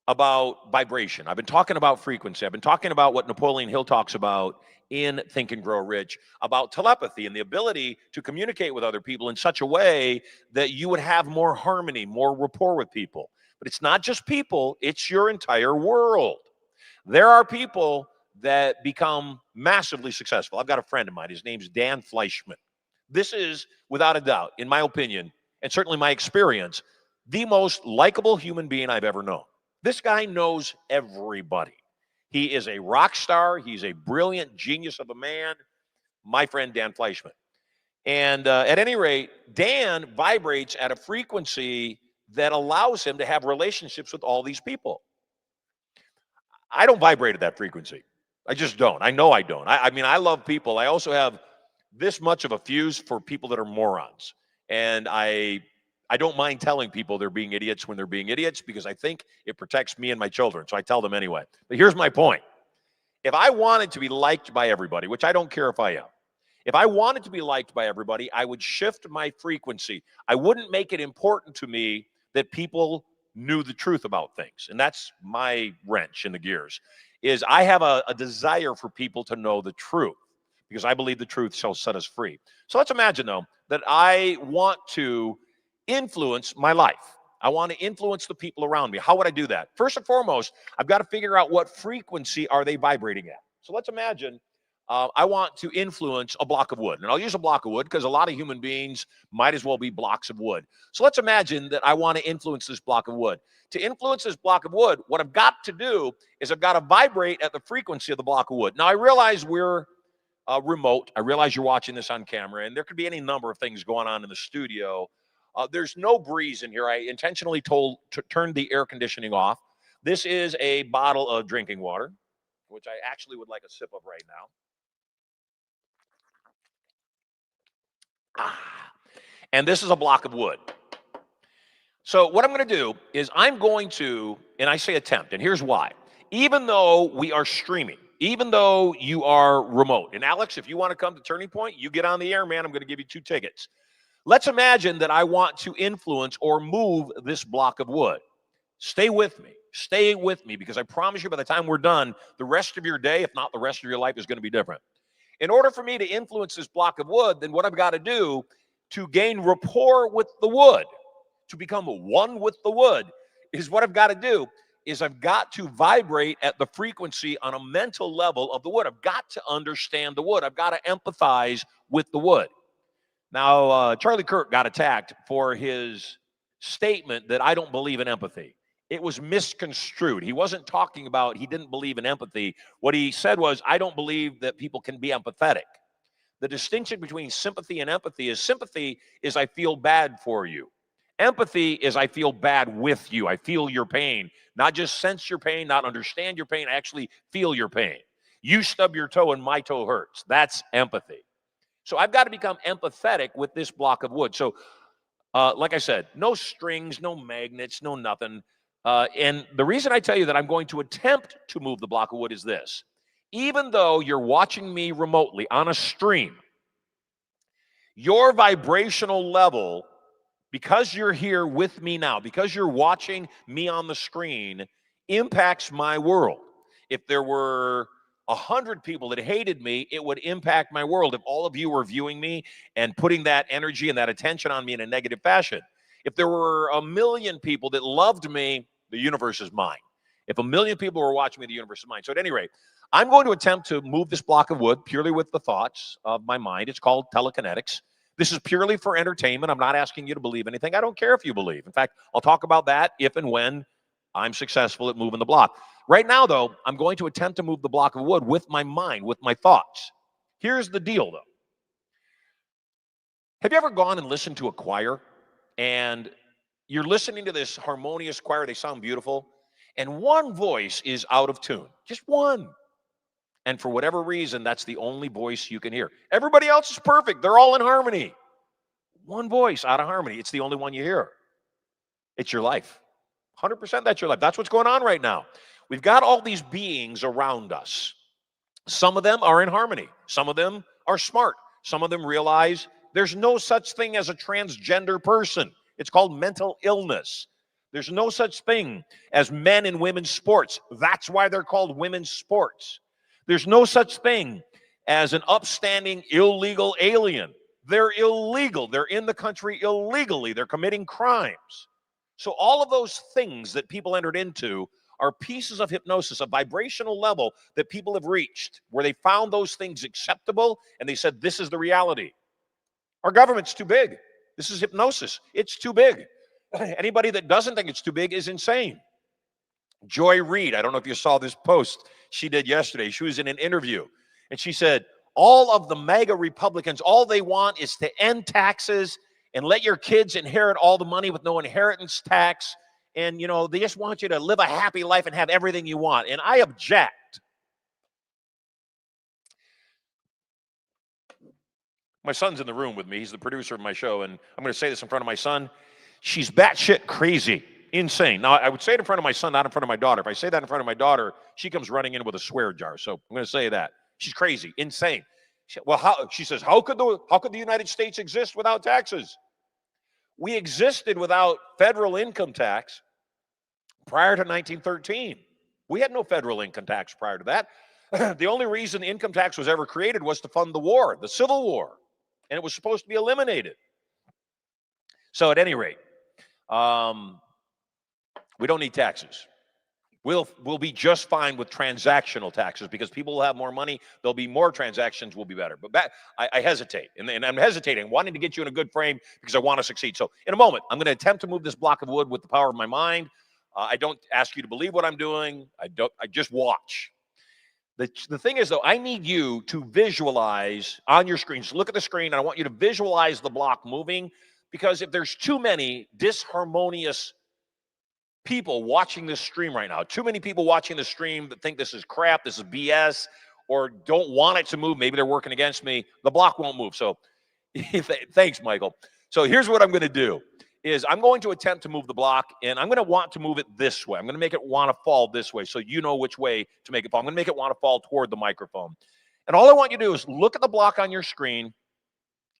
about vibration. I've been talking about frequency. I've been talking about what Napoleon Hill talks about in Think and Grow Rich, about telepathy and the ability to communicate with other people in such a way that you would have more harmony, more rapport with people. But it's not just people, it's your entire world. There are people that become massively successful. I've got a friend of mine. His name's Dan Fleischman. This is, without a doubt, in my opinion, and certainly my experience, the most likable human being I've ever known. This guy knows everybody. He is a rock star. He's a brilliant genius of a man, my friend Dan Fleischman. And at any rate, Dan vibrates at a frequency that allows him to have relationships with all these people. I don't vibrate at that frequency. I just don't. I know I don't. I mean, I love people. I also have this much of a fuse for people that are morons. And I don't mind telling people they're being idiots when they're being idiots because I think it protects me and my children. So I tell them anyway. But here's my point. If I wanted to be liked by everybody, which I don't care if I am, if I wanted to be liked by everybody, I would shift my frequency. I wouldn't make it important to me that people knew the truth about things. And that's my wrench in the gears, is I have a desire for people to know the truth because I believe the truth shall set us free. So let's imagine, though, that I want to influence my life. I want to influence the people around me. How would I do that? First and foremost, I've got to figure out what frequency are they vibrating at. So let's imagine I want to influence a block of wood. And I'll use a block of wood because a lot of human beings might as well be blocks of wood. So let's imagine that I want to influence this block of wood. To influence this block of wood, what I've got to do is I've got to vibrate at the frequency of the block of wood. Now, I realize we're remote. I realize you're watching this on camera, and there could be any number of things going on in the studio. There's no breeze in here. I intentionally turned the air conditioning off. This is a bottle of drinking water, which I actually would like a sip of right now. And this is a block of wood. So what I'm going to do is I'm going to, and I say attempt, and here's why. Even though we are streaming, even though you are remote, and Alex, if you want to come to Turning Point, you get on the air, man, I'm going to give you 2 tickets. Let's imagine that I want to influence or move this block of wood. Stay with me, because I promise you by the time we're done, the rest of your day, if not the rest of your life, is going to be different. In order for me to influence this block of wood, then what I've got to do to gain rapport with the wood, to become one with the wood, is what I've got to do is I've got to vibrate at the frequency on a mental level of the wood. I've got to understand the wood. I've got to empathize with the wood. Now, Charlie Kirk got attacked for his statement that I don't believe in empathy. It was misconstrued. He wasn't talking about he didn't believe in empathy. What he said was, I don't believe that people can be empathetic. The distinction between sympathy and empathy is sympathy is I feel bad for you. Empathy is I feel bad with you. I feel your pain. Not just sense your pain, not understand your pain, I actually feel your pain. You stub your toe and my toe hurts. That's empathy. So I've got to become empathetic with this block of wood. So like I said, no strings, no magnets, no nothing. And the reason I tell you that I'm going to attempt to move the block of wood is this. Even though you're watching me remotely on a stream, your vibrational level, because you're here with me now, because you're watching me on the screen, impacts my world. If there were 100 people that hated me, it would impact my world if all of you were viewing me and putting that energy and that attention on me in a negative fashion. If there were 1 million people that loved me, the universe is mine. If 1 million people were watching me, the universe is mine. So at any rate, I'm going to attempt to move this block of wood purely with the thoughts of my mind. It's called telekinetics. This is purely for entertainment. I'm not asking you to believe anything. I don't care if you believe. In fact, I'll talk about that if and when I'm successful at moving the block. Right now, though, I'm going to attempt to move the block of wood with my mind, with my thoughts. Here's the deal, though. Have you ever gone and listened to a choir, and you're listening to this harmonious choir? They sound beautiful, and one voice is out of tune, just one. And for whatever reason, that's the only voice you can hear. Everybody else is perfect. They're all in harmony. One voice out of harmony. It's the only one you hear. It's your life. 100% that's your life. That's what's going on right now. We've got all these beings around us. Some of them are in harmony. Some of them are smart. Some of them realize there's no such thing as a transgender person. It's called mental illness. There's no such thing as men and women's sports. That's why they're called women's sports. There's no such thing as an upstanding illegal alien. They're illegal. They're in the country illegally. They're committing crimes. So all of those things that people entered into are pieces of hypnosis, a vibrational level that people have reached, where they found those things acceptable, and they said, this is the reality. Our government's too big. This is hypnosis. It's too big. Anybody that doesn't think it's too big is insane. Joy Reid, I don't know if you saw this post she did yesterday. She was in an interview, and she said, all of the MAGA Republicans, all they want is to end taxes and let your kids inherit all the money with no inheritance tax. And, you know, they just want you to live a happy life and have everything you want. And I object. My son's in the room with me. He's the producer of my show. And I'm going to say this in front of my son. She's batshit crazy, insane. Now, I would say it in front of my son, not in front of my daughter. If I say that in front of my daughter, she comes running in with a swear jar. So I'm going to say that. She's crazy, insane. She says, how could the United States exist without taxes? We existed without federal income tax prior to 1913. We had no federal income tax prior to that. The only reason the income tax was ever created was to fund the war, the Civil War, and it was supposed to be eliminated. So at any rate, we don't need taxes. We'll be just fine with transactional taxes because people will have more money. There'll be more transactions. Will be better. But I hesitate, and I'm hesitating, wanting to get you in a good frame because I want to succeed. So in a moment, I'm going to attempt to move this block of wood with the power of my mind. I don't ask you to believe what I'm doing. I just watch. The thing is, though, I need you to visualize on your screen. So look at the screen, and I want you to visualize the block moving, because if there's too many disharmonious people watching this stream right now, too many people watching the stream that think this is crap, this is BS, or don't want it to move, maybe they're working against me, the block won't move. So thanks, Michael. So here's what I'm going to do is I'm going to attempt to move the block, and I'm going to want to move it this way. I'm going to make it want to fall this way so you know which way to make it fall. I'm going to make it want to fall toward the microphone. And all I want you to do is look at the block on your screen,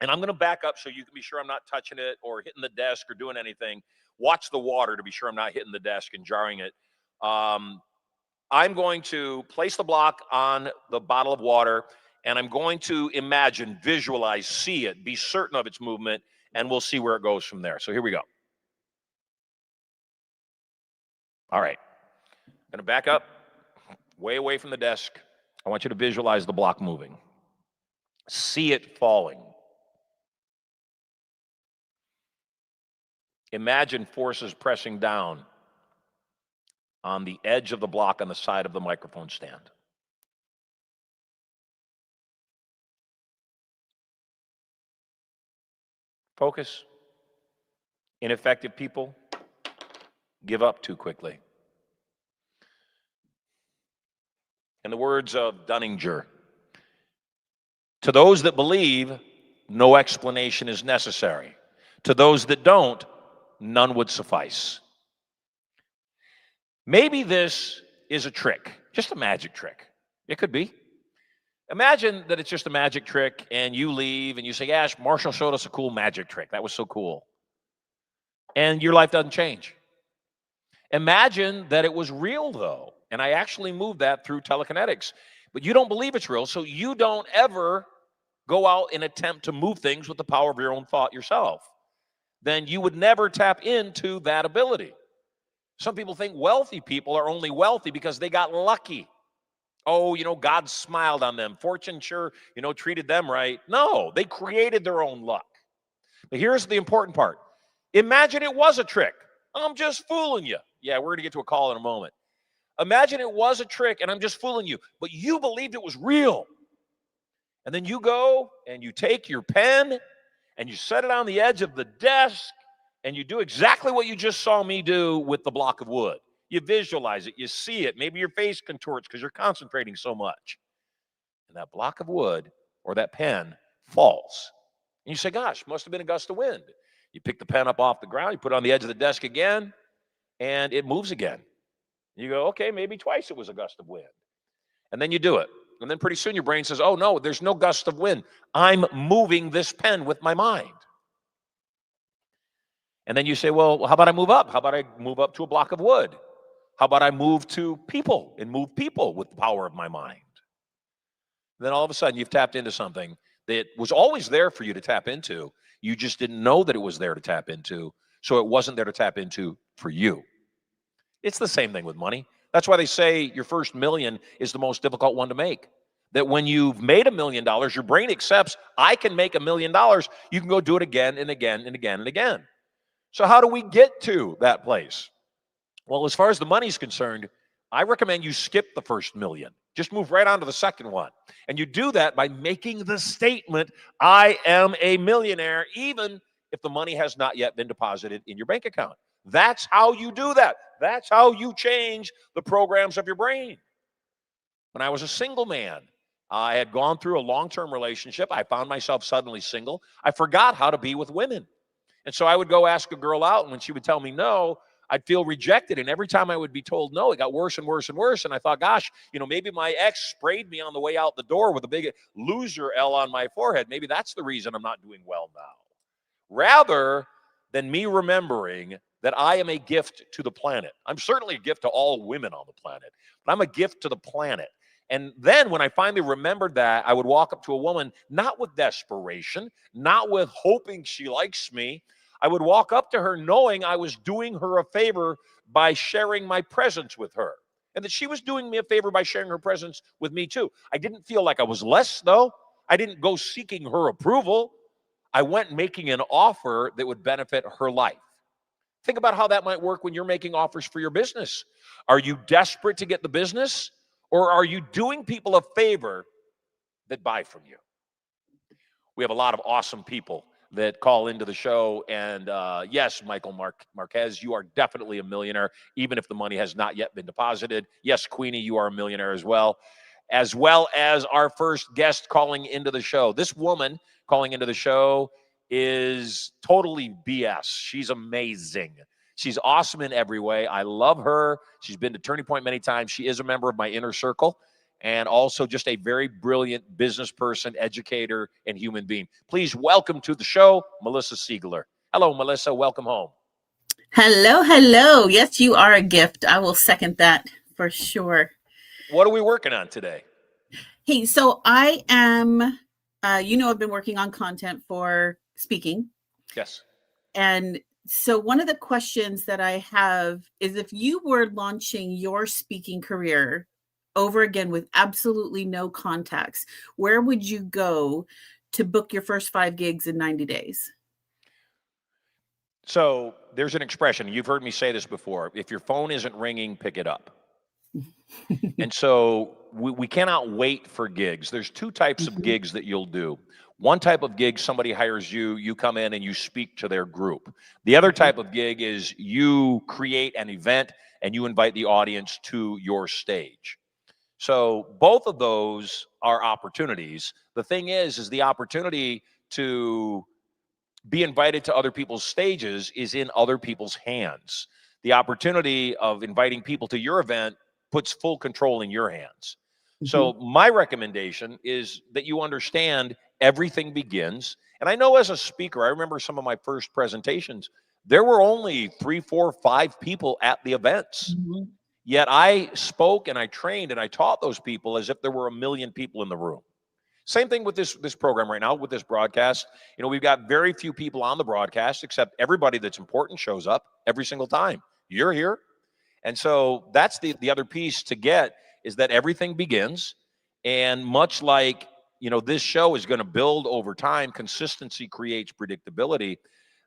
and I'm going to back up so you can be sure I'm not touching it or hitting the desk or doing anything. Watch the water to be sure I'm not hitting the desk and jarring it. I'm going to place the block on the bottle of water, and I'm going to imagine, visualize, see it, be certain of its movement, and we'll see where it goes from there. So here we go. All right. I'm going to back up way away from the desk. I want you to visualize the block moving. See it falling. Imagine forces pressing down on the edge of the block on the side of the microphone stand. Focus. Ineffective people give up too quickly. In the words of Dunninger, to those that believe, no explanation is necessary. To those that don't, none would suffice. Maybe this is a trick, just a magic trick. It could be. Imagine that it's just a magic trick and you leave and you say, Ash, Marshall showed us a cool magic trick. That was so cool. And your life doesn't change. Imagine that it was real, though, and I actually moved that through telekinetics. But you don't believe it's real, so you don't ever go out and attempt to move things with the power of your own thought yourself. Then you would never tap into that ability. Some people think wealthy people are only wealthy because they got lucky. Oh, God smiled on them. Fortune sure, treated them right. No, they created their own luck. But here's the important part. Imagine it was a trick. I'm just fooling you. Yeah, we're going to get to a call in a moment. Imagine it was a trick and I'm just fooling you, but you believed it was real. And then you go and you take your pen and you set it on the edge of the desk and you do exactly what you just saw me do with the block of wood. You visualize it, you see it. Maybe your face contorts because you're concentrating so much. And that block of wood or that pen falls. And you say, gosh, must have been a gust of wind. You pick the pen up off the ground, you put it on the edge of the desk again, and it moves again. You go, okay, maybe twice it was a gust of wind. And then you do it. And then pretty soon your brain says, oh, no, there's no gust of wind. I'm moving this pen with my mind. And then you say, well, how about I move up? How about I move up to a block of wood? How about I move to people and move people with the power of my mind? And then all of a sudden you've tapped into something that was always there for you to tap into. You just didn't know that it was there to tap into, so it wasn't there to tap into for you. It's the same thing with money. That's why they say your first million is the most difficult one to make. That when you've made $1 million, your brain accepts, I can make $1 million. You can go do it again and again and again and again. So how do we get to that place? Well, as far as the money's concerned, I recommend you skip the first million. Just move right on to the second one. And you do that by making the statement, I am a millionaire, even if the money has not yet been deposited in your bank account. That's how you do that. That's how you change the programs of your brain. When I was a single man, I had gone through a long-term relationship. I found myself suddenly single. I forgot how to be with women. And so I would go ask a girl out, and when she would tell me no, I'd feel rejected. And every time I would be told no, it got worse and worse and worse. And I thought, gosh, maybe my ex sprayed me on the way out the door with a big loser L on my forehead. Maybe that's the reason I'm not doing well now. Rather than me remembering that I am a gift to the planet. I'm certainly a gift to all women on the planet, but I'm a gift to the planet. And then when I finally remembered that, I would walk up to a woman, not with desperation, not with hoping she likes me. I would walk up to her knowing I was doing her a favor by sharing my presence with her, and that she was doing me a favor by sharing her presence with me too. I didn't feel like I was less, though. I didn't go seeking her approval. I went making an offer that would benefit her life. Think about how that might work when you're making offers for your business. Are you desperate to get the business, or are you doing people a favor that buy from you? We have a lot of awesome people that call into the show. And yes, Michael Marquez, you are definitely a millionaire, even if the money has not yet been deposited. Yes, Queenie, you are a millionaire as well as our first guest calling into the show. This woman calling into the show is totally BS. She's amazing. She's awesome in every way. I love her. She's been to Turning Point many times. She is a member of my inner circle, and also just a very brilliant business person, educator, and human being. Please welcome to the show, Melissa Siegler. Hello, Melissa. Welcome home. Hello, hello. Yes, you are a gift. I will second that for sure. What are we working on today? Hey, so I am, I've been working on content for speaking. Yes. And so one of the questions that I have is, if you were launching your speaking career over again with absolutely no contacts, where would you go to book your first 5 gigs in 90 days? So there's an expression, you've heard me say this before, if your phone isn't ringing, pick it up. And so we cannot wait for gigs. There's 2 types of gigs that you'll do. One type of gig, somebody hires you, you come in and you speak to their group. The other type of gig is you create an event and you invite the audience to your stage. So both of those are opportunities. The thing is the opportunity to be invited to other people's stages is in other people's hands. the opportunity of inviting people to your event puts full control in your hands. So my recommendation is that you understand everything begins. And I know as a speaker, I remember some of my first presentations, there were only 3, 4, 5 people at the events. Yet I spoke and I trained and I taught those people as if there were 1 million people in the room. Same thing with this program right now, with this broadcast. You know, we've got very few people on the broadcast, except everybody that's important shows up every single time. You're here. And so that's the other piece to get, is that everything begins. And much like, you know, this show is going to build over time, consistency creates predictability,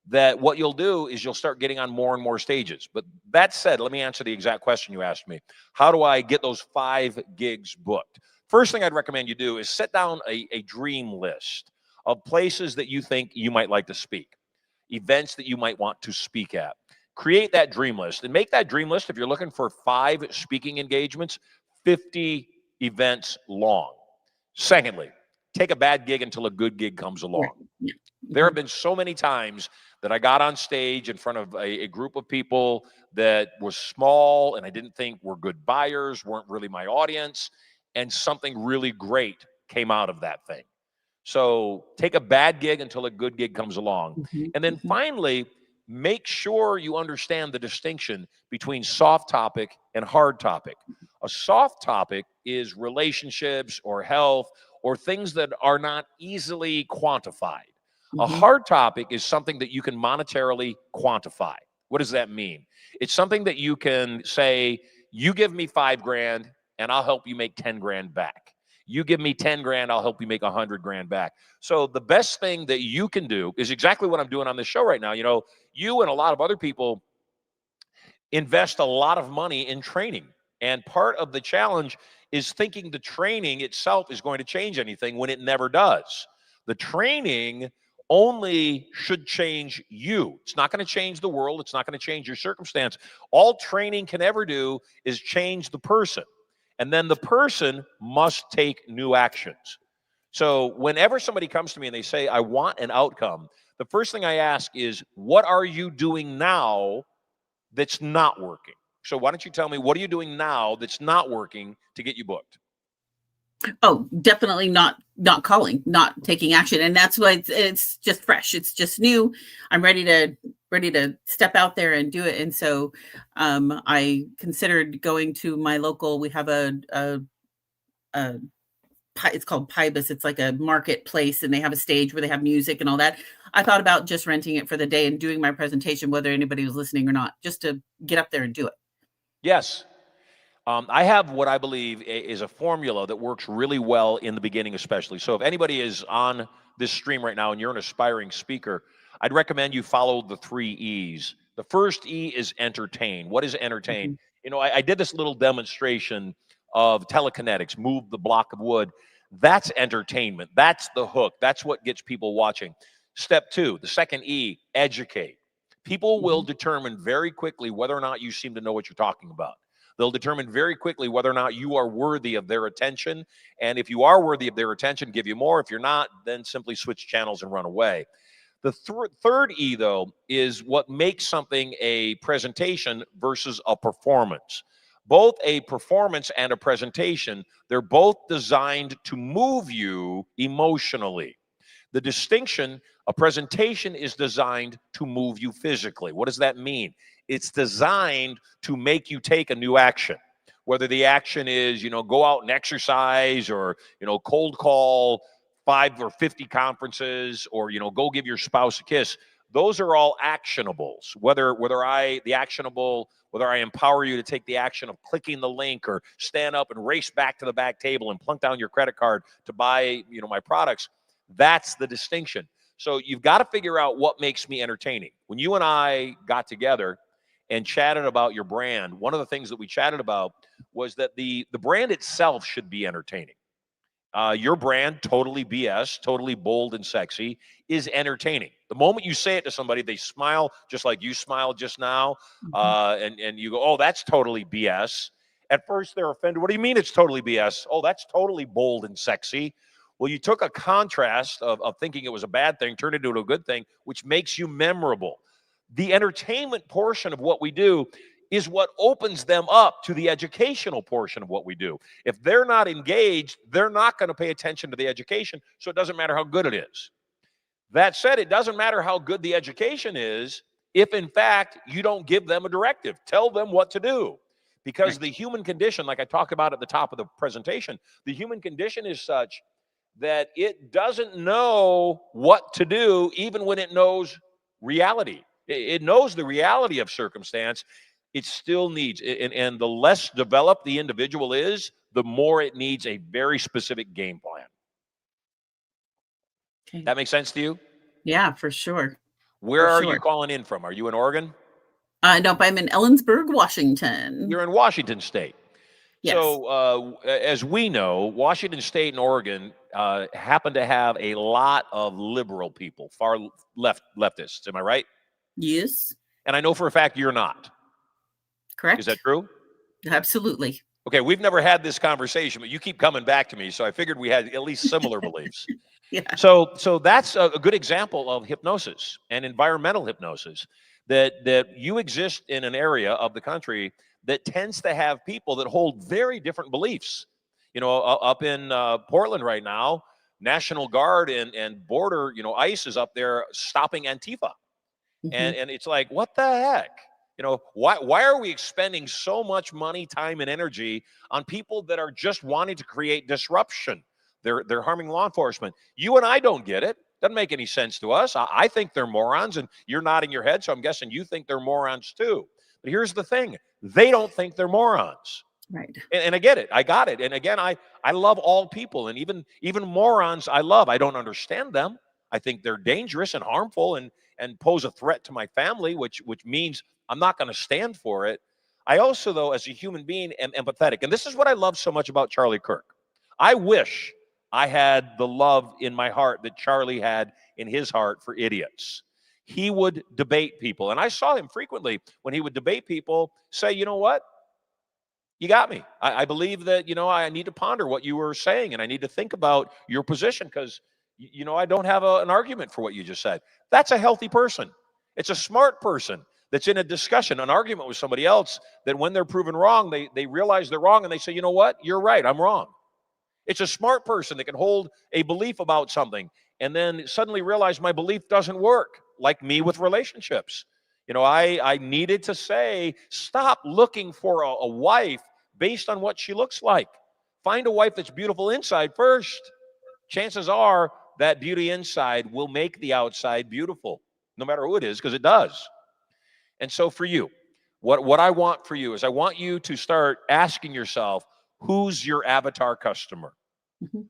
that what you'll do is you'll start getting on more and more stages. But that said, let me answer the exact question you asked me. How do I get those 5 gigs booked? First thing I'd recommend you do is set down a dream list of places that you think you might like to speak, events that you might want to speak at. Create that dream list and make that dream list, if you're looking for 5 speaking engagements, 50 events long. Secondly, take a bad gig until a good gig comes along. There have been so many times that I got on stage in front of a group of people that was small and I didn't think were good buyers, weren't really my audience, and something really great came out of that thing. So take a bad gig until a good gig comes along. And then finally, make sure you understand the distinction between soft topic and hard topic. A soft topic is relationships or health or things that are not easily quantified. A hard topic is something that you can monetarily quantify. What does that mean? It's something that you can say, you give me $5,000 and I'll help you make 10 grand back. You give me 10 grand, I'll help you make 100 grand back. So the best thing that you can do is exactly what I'm doing on this show right now. You know, you and a lot of other people invest a lot of money in training. And part of the challenge is thinking the training itself is going to change anything when it never does. The training only should change you. It's not going to change the world. It's not going to change your circumstance. All training can ever do is change the person. And then the person must take new actions. So whenever somebody comes to me and they say, I want an outcome, the first thing I ask is, what are you doing now that's not working? So why don't you tell me, what are you doing now that's not working to get you booked? Oh, definitely not calling, not taking action. And that's why it's just fresh. It's just new. I'm ready to step out there and do it. And so I considered going to my local, we have it's called Pybus. It's like a marketplace and they have a stage where they have music and all that. I thought about just renting it for the day and doing my presentation, whether anybody was listening or not, just to get up there and do it. Yes. I have what I believe is a formula that works really well in the beginning, especially. So if anybody is on this stream right now and you're an aspiring speaker, I'd recommend you follow the 3 E's. The first E is entertain. What is entertain? You know, I did this little demonstration of telekinetics, move the block of wood. That's entertainment. That's the hook. That's what gets people watching. Step 2, the second E, educate. People will determine very quickly whether or not you seem to know what you're talking about. They'll determine very quickly whether or not you are worthy of their attention. And if you are worthy of their attention, give you more. If you're not, then simply switch channels and run away. The third E, though, is what makes something a presentation versus a performance. Both a performance and a presentation, they're both designed to move you emotionally. The distinction, a presentation is designed to move you physically. What does that mean? It's designed to make you take a new action. Whether the action is, you know, go out and exercise, or, you know, cold call 5 or 50 conferences, or, you know, go give your spouse a kiss. Those are all actionables. Whether I empower you to take the action of clicking the link, or stand up and race back to the back table and plunk down your credit card to buy, you know, my products, that's the distinction. So you've got to figure out what makes me entertaining. When you and I got together and chatted about your brand, one of the things that we chatted about was that the brand itself should be entertaining. Your brand, Totally BS, totally bold and sexy, is entertaining. The moment you say it to somebody, they smile just like you smiled just now, and you go, oh, that's totally BS. At first, they're offended. What do you mean it's totally BS? Oh, that's totally bold and sexy. Well, you took a contrast of thinking it was a bad thing, turned it into a good thing, which makes you memorable. The entertainment portion of what we do is what opens them up to the educational portion of what we do. If they're not engaged, they're not going to pay attention to the education, so it doesn't matter how good it is. That said, it doesn't matter how good the education is if, in fact, you don't give them a directive. Tell them what to do. Because the human condition, like I talked about at the top of the presentation, the human condition is such that it doesn't know what to do even when it knows reality. It knows the reality of circumstance. It still needs, and the less developed the individual is, the more it needs a very specific game plan. Okay. That makes sense to you? Yeah, for sure. Where For are sure. you calling in from? Are you in Oregon? Nope, I'm in Ellensburg, Washington. You're in Washington State. Yes. So, as we know, Washington State and Oregon happen to have a lot of liberal people, far leftists. Am I right? Yes. And I know for a fact you're not. Correct. Is that true? Absolutely. Okay, we've never had this conversation, but you keep coming back to me, so I figured we had at least similar beliefs. Yeah. So that's a good example of hypnosis and environmental hypnosis, that you exist in an area of the country that tends to have people that hold very different beliefs. You know, up in Portland right now, National Guard and Border, ICE is up there stopping Antifa. Mhm. And it's like, what the heck? Why are we expending so much money, time, and energy on people that are just wanting to create disruption? They're harming law enforcement. You and I don't get it. Doesn't make any sense to us. I think they're morons, and you're nodding your head, so I'm guessing you think they're morons too. But here's the thing. They don't think they're morons. Right. And I get it. I got it. And again, I love all people, and even morons I love. I don't understand them. I think they're dangerous and harmful and pose a threat to my family, which means I'm not going to stand for it. I also, though, as a human being, am empathetic. And this is what I love so much about Charlie Kirk. I wish I had the love in my heart that Charlie had in his heart for idiots. He would debate people. And I saw him frequently when he would debate people say, you know what? You got me. I believe that, I need to ponder what you were saying, and I need to think about your position because, I don't have an argument for what you just said. That's a healthy person. It's a smart person that's in a discussion, an argument with somebody else, that when they're proven wrong, they realize they're wrong and they say, you know what? You're right. I'm wrong. It's a smart person that can hold a belief about something and then suddenly realize my belief doesn't work, like me with relationships. I needed to say, stop looking for a wife based on what she looks like. Find a wife that's beautiful inside first. Chances are that beauty inside will make the outside beautiful, no matter who it is, because it does. And so for you, what I want for you is I want you to start asking yourself, who's your avatar customer? Mhm.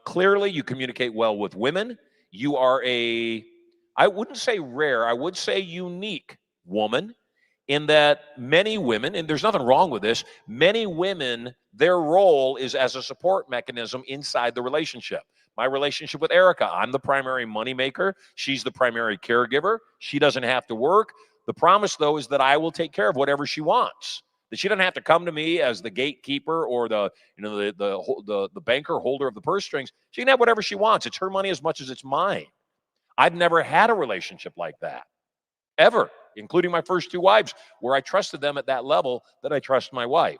Clearly, you communicate well with women. You are I wouldn't say rare, I would say unique woman, in that many women, and there's nothing wrong with this, many women, their role is as a support mechanism inside the relationship. My relationship with Erica, I'm the primary moneymaker. She's the primary caregiver. She doesn't have to work. The promise, though, is that I will take care of whatever she wants. That she doesn't have to come to me as the gatekeeper or the banker holder of the purse strings. She can have whatever she wants. It's her money as much as it's mine. I've never had a relationship like that, ever, including my first two wives, where I trusted them at that level that I trust my wife.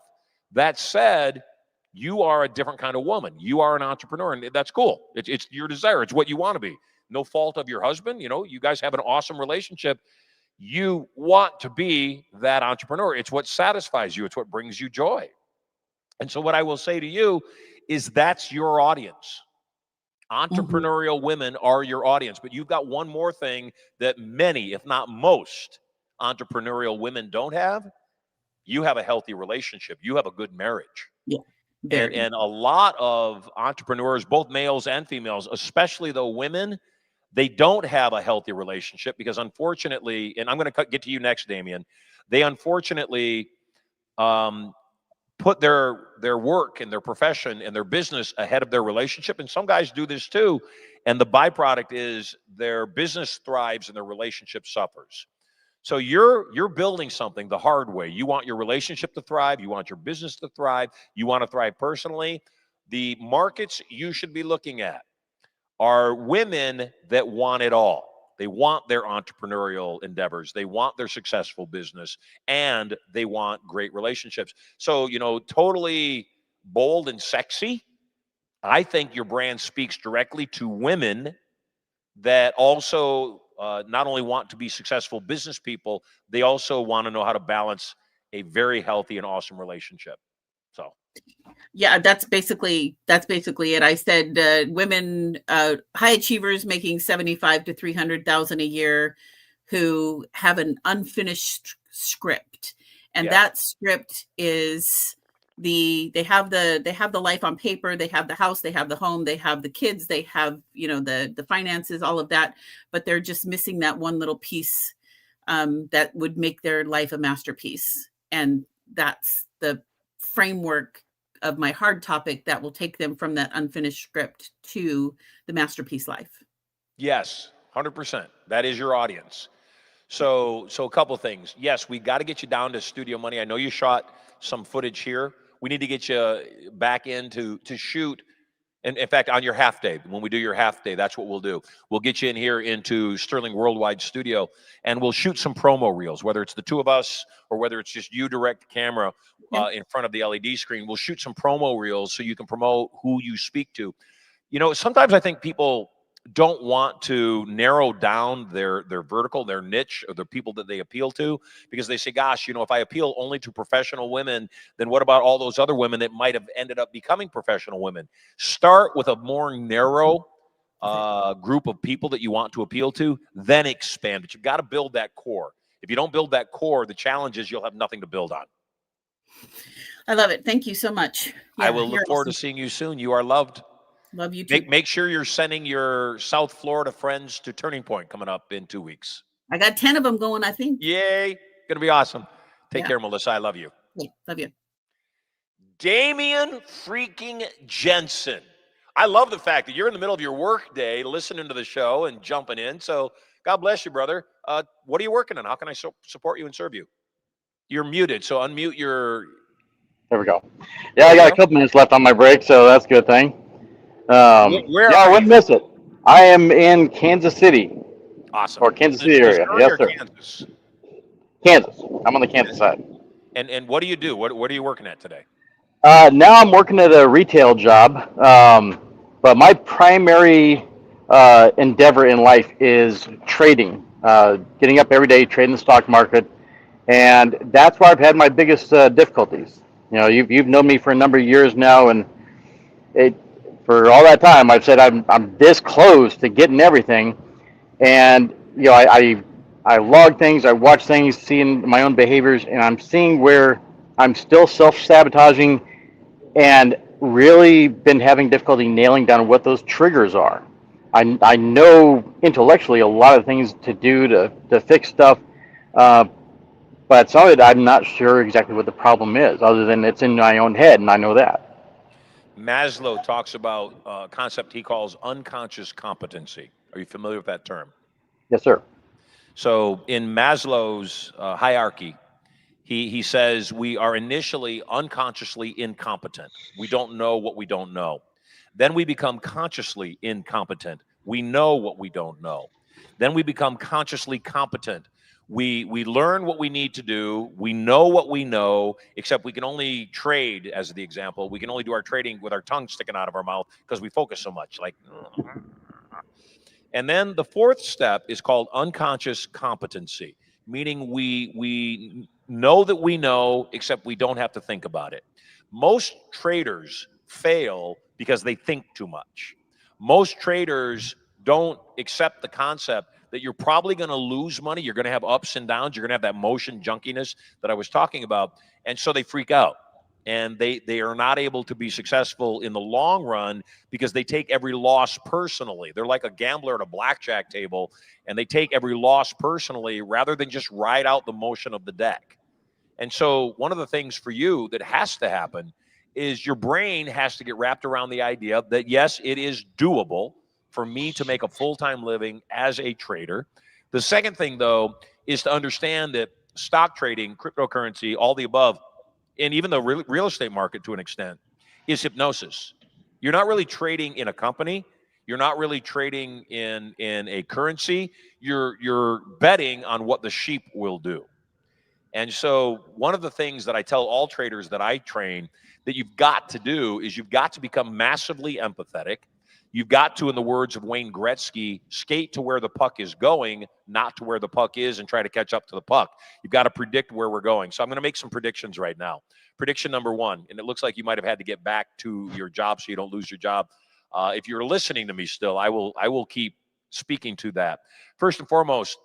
That said, you are a different kind of woman. You are an entrepreneur, and that's cool. It's your desire. It's what you want to be. No fault of your husband. You guys have an awesome relationship. You want to be that entrepreneur. It's what satisfies you. It's what brings you joy. And so what I will say to you is that's your audience. Entrepreneurial women are your audience. But you've got one more thing that many, if not most, entrepreneurial women don't have. You have a healthy relationship. You have a good marriage. Yeah. And a lot of entrepreneurs, both males and females, especially though women, they don't have a healthy relationship because unfortunately, and I'm going to get to you next, Damien, they unfortunately put their work and their profession and their business ahead of their relationship. And some guys do this too. And the byproduct is their business thrives and their relationship suffers. So you're building something the hard way. You want your relationship to thrive. You want your business to thrive. You want to thrive personally. The markets you should be looking at are women that want it all. They want their entrepreneurial endeavors. They want their successful business, and they want great relationships. So, totally bold and sexy. I think your brand speaks directly to women that also not only want to be successful business people, they also want to know how to balance a very healthy and awesome relationship. So, yeah, that's basically it. I said women, high achievers making 75 to 300,000 a year, who have an unfinished script, and that script is they have the life on paper, they have the house, they have the home, they have the kids, they have the finances, all of that, but they're just missing that one little piece that would make their life a masterpiece. And that's the framework of my hard topic that will take them from that unfinished script to the masterpiece life. Yes, 100%. That is your audience. So a couple things. Yes, we got to get you down to Studio Money. I know you shot some footage here. We need to get you back in to shoot. And in fact, on your half day, when we do your half day, that's what we'll do. We'll get you in here into Sterling Worldwide Studio, and we'll shoot some promo reels, whether it's the two of us or whether it's just you direct camera in front of the LED screen. We'll shoot some promo reels so you can promote who you speak to. Sometimes I think people don't want to narrow down their vertical, their niche, or the people that they appeal to, because they say, gosh, if I appeal only to professional women, then what about all those other women that might have ended up becoming professional women? Start with a more narrow group of people that you want to appeal to, then expand. But you've got to build that core. If you don't build that core, the challenge is you'll have nothing to build on. I love it. Thank you so much. Yeah, I will look forward to seeing you soon. You are loved. Love you too. Make sure you're sending your South Florida friends to Turning Point coming up in 2 weeks. I got 10 of them going, I think. Yay. Going to be awesome. Take care, Melissa. I love you. Yeah, love you. Damian freaking Jensen. I love the fact that you're in the middle of your work day listening to the show and jumping in. So God bless you, brother. What are you working on? How can I support you and serve you? You're muted, so unmute your... There we go. Yeah, I got a couple minutes left on my break, so that's a good thing. I wouldn't miss it. I am in Kansas City. Awesome. Or Kansas City area. Yes, sir. Kansas. I'm on the Kansas side. And what do you do? What are you working at today? Now I'm working at a retail job, but my primary endeavor in life is trading, getting up every day, trading the stock market, and that's where I've had my biggest difficulties. You've known me for a number of years now, and for all that time, I've said I'm this close to getting everything, and I log things, I watch things, seeing my own behaviors, and I'm seeing where I'm still self-sabotaging and really been having difficulty nailing down what those triggers are. I know intellectually a lot of things to do to fix stuff, but some of it I'm not sure exactly what the problem is, other than it's in my own head, and I know that. Maslow talks about a concept he calls unconscious competency. Are you familiar with that term? Yes, sir. So in Maslow's hierarchy, he says we are initially unconsciously incompetent. We don't know what we don't know. Then we become consciously incompetent. We know what we don't know. Then we become consciously competent. We learn what we need to do. We know what we know, except we can only trade, as the example. We can only do our trading with our tongue sticking out of our mouth because we focus so much. And then the fourth step is called unconscious competency, meaning we know that we know, except we don't have to think about it. Most traders fail because they think too much. Most traders don't accept the concept that you're probably going to lose money. You're going to have ups and downs. You're going to have that motion junkiness that I was talking about. And so they freak out. And they are not able to be successful in the long run because they take every loss personally. They're like a gambler at a blackjack table, and they take every loss personally rather than just ride out the motion of the deck. And so one of the things for you that has to happen is your brain has to get wrapped around the idea that, yes, it is doable for me to make a full-time living as a trader. The second thing, though, is to understand that stock trading, cryptocurrency, all the above, and even the real estate market to an extent, is hypnosis. You're not really trading in a company. You're not really trading in a currency. You're betting on what the sheep will do. And so one of the things that I tell all traders that I train that you've got to do is you've got to become massively empathetic. You've got to, in the words of Wayne Gretzky, skate to where the puck is going, not to where the puck is, and try to catch up to the puck. You've got to predict where we're going. So I'm going to make some predictions right now. Prediction number one, and it looks like you might have had to get back to your job so you don't lose your job. If you're listening to me still, I will keep speaking to that. First and foremost,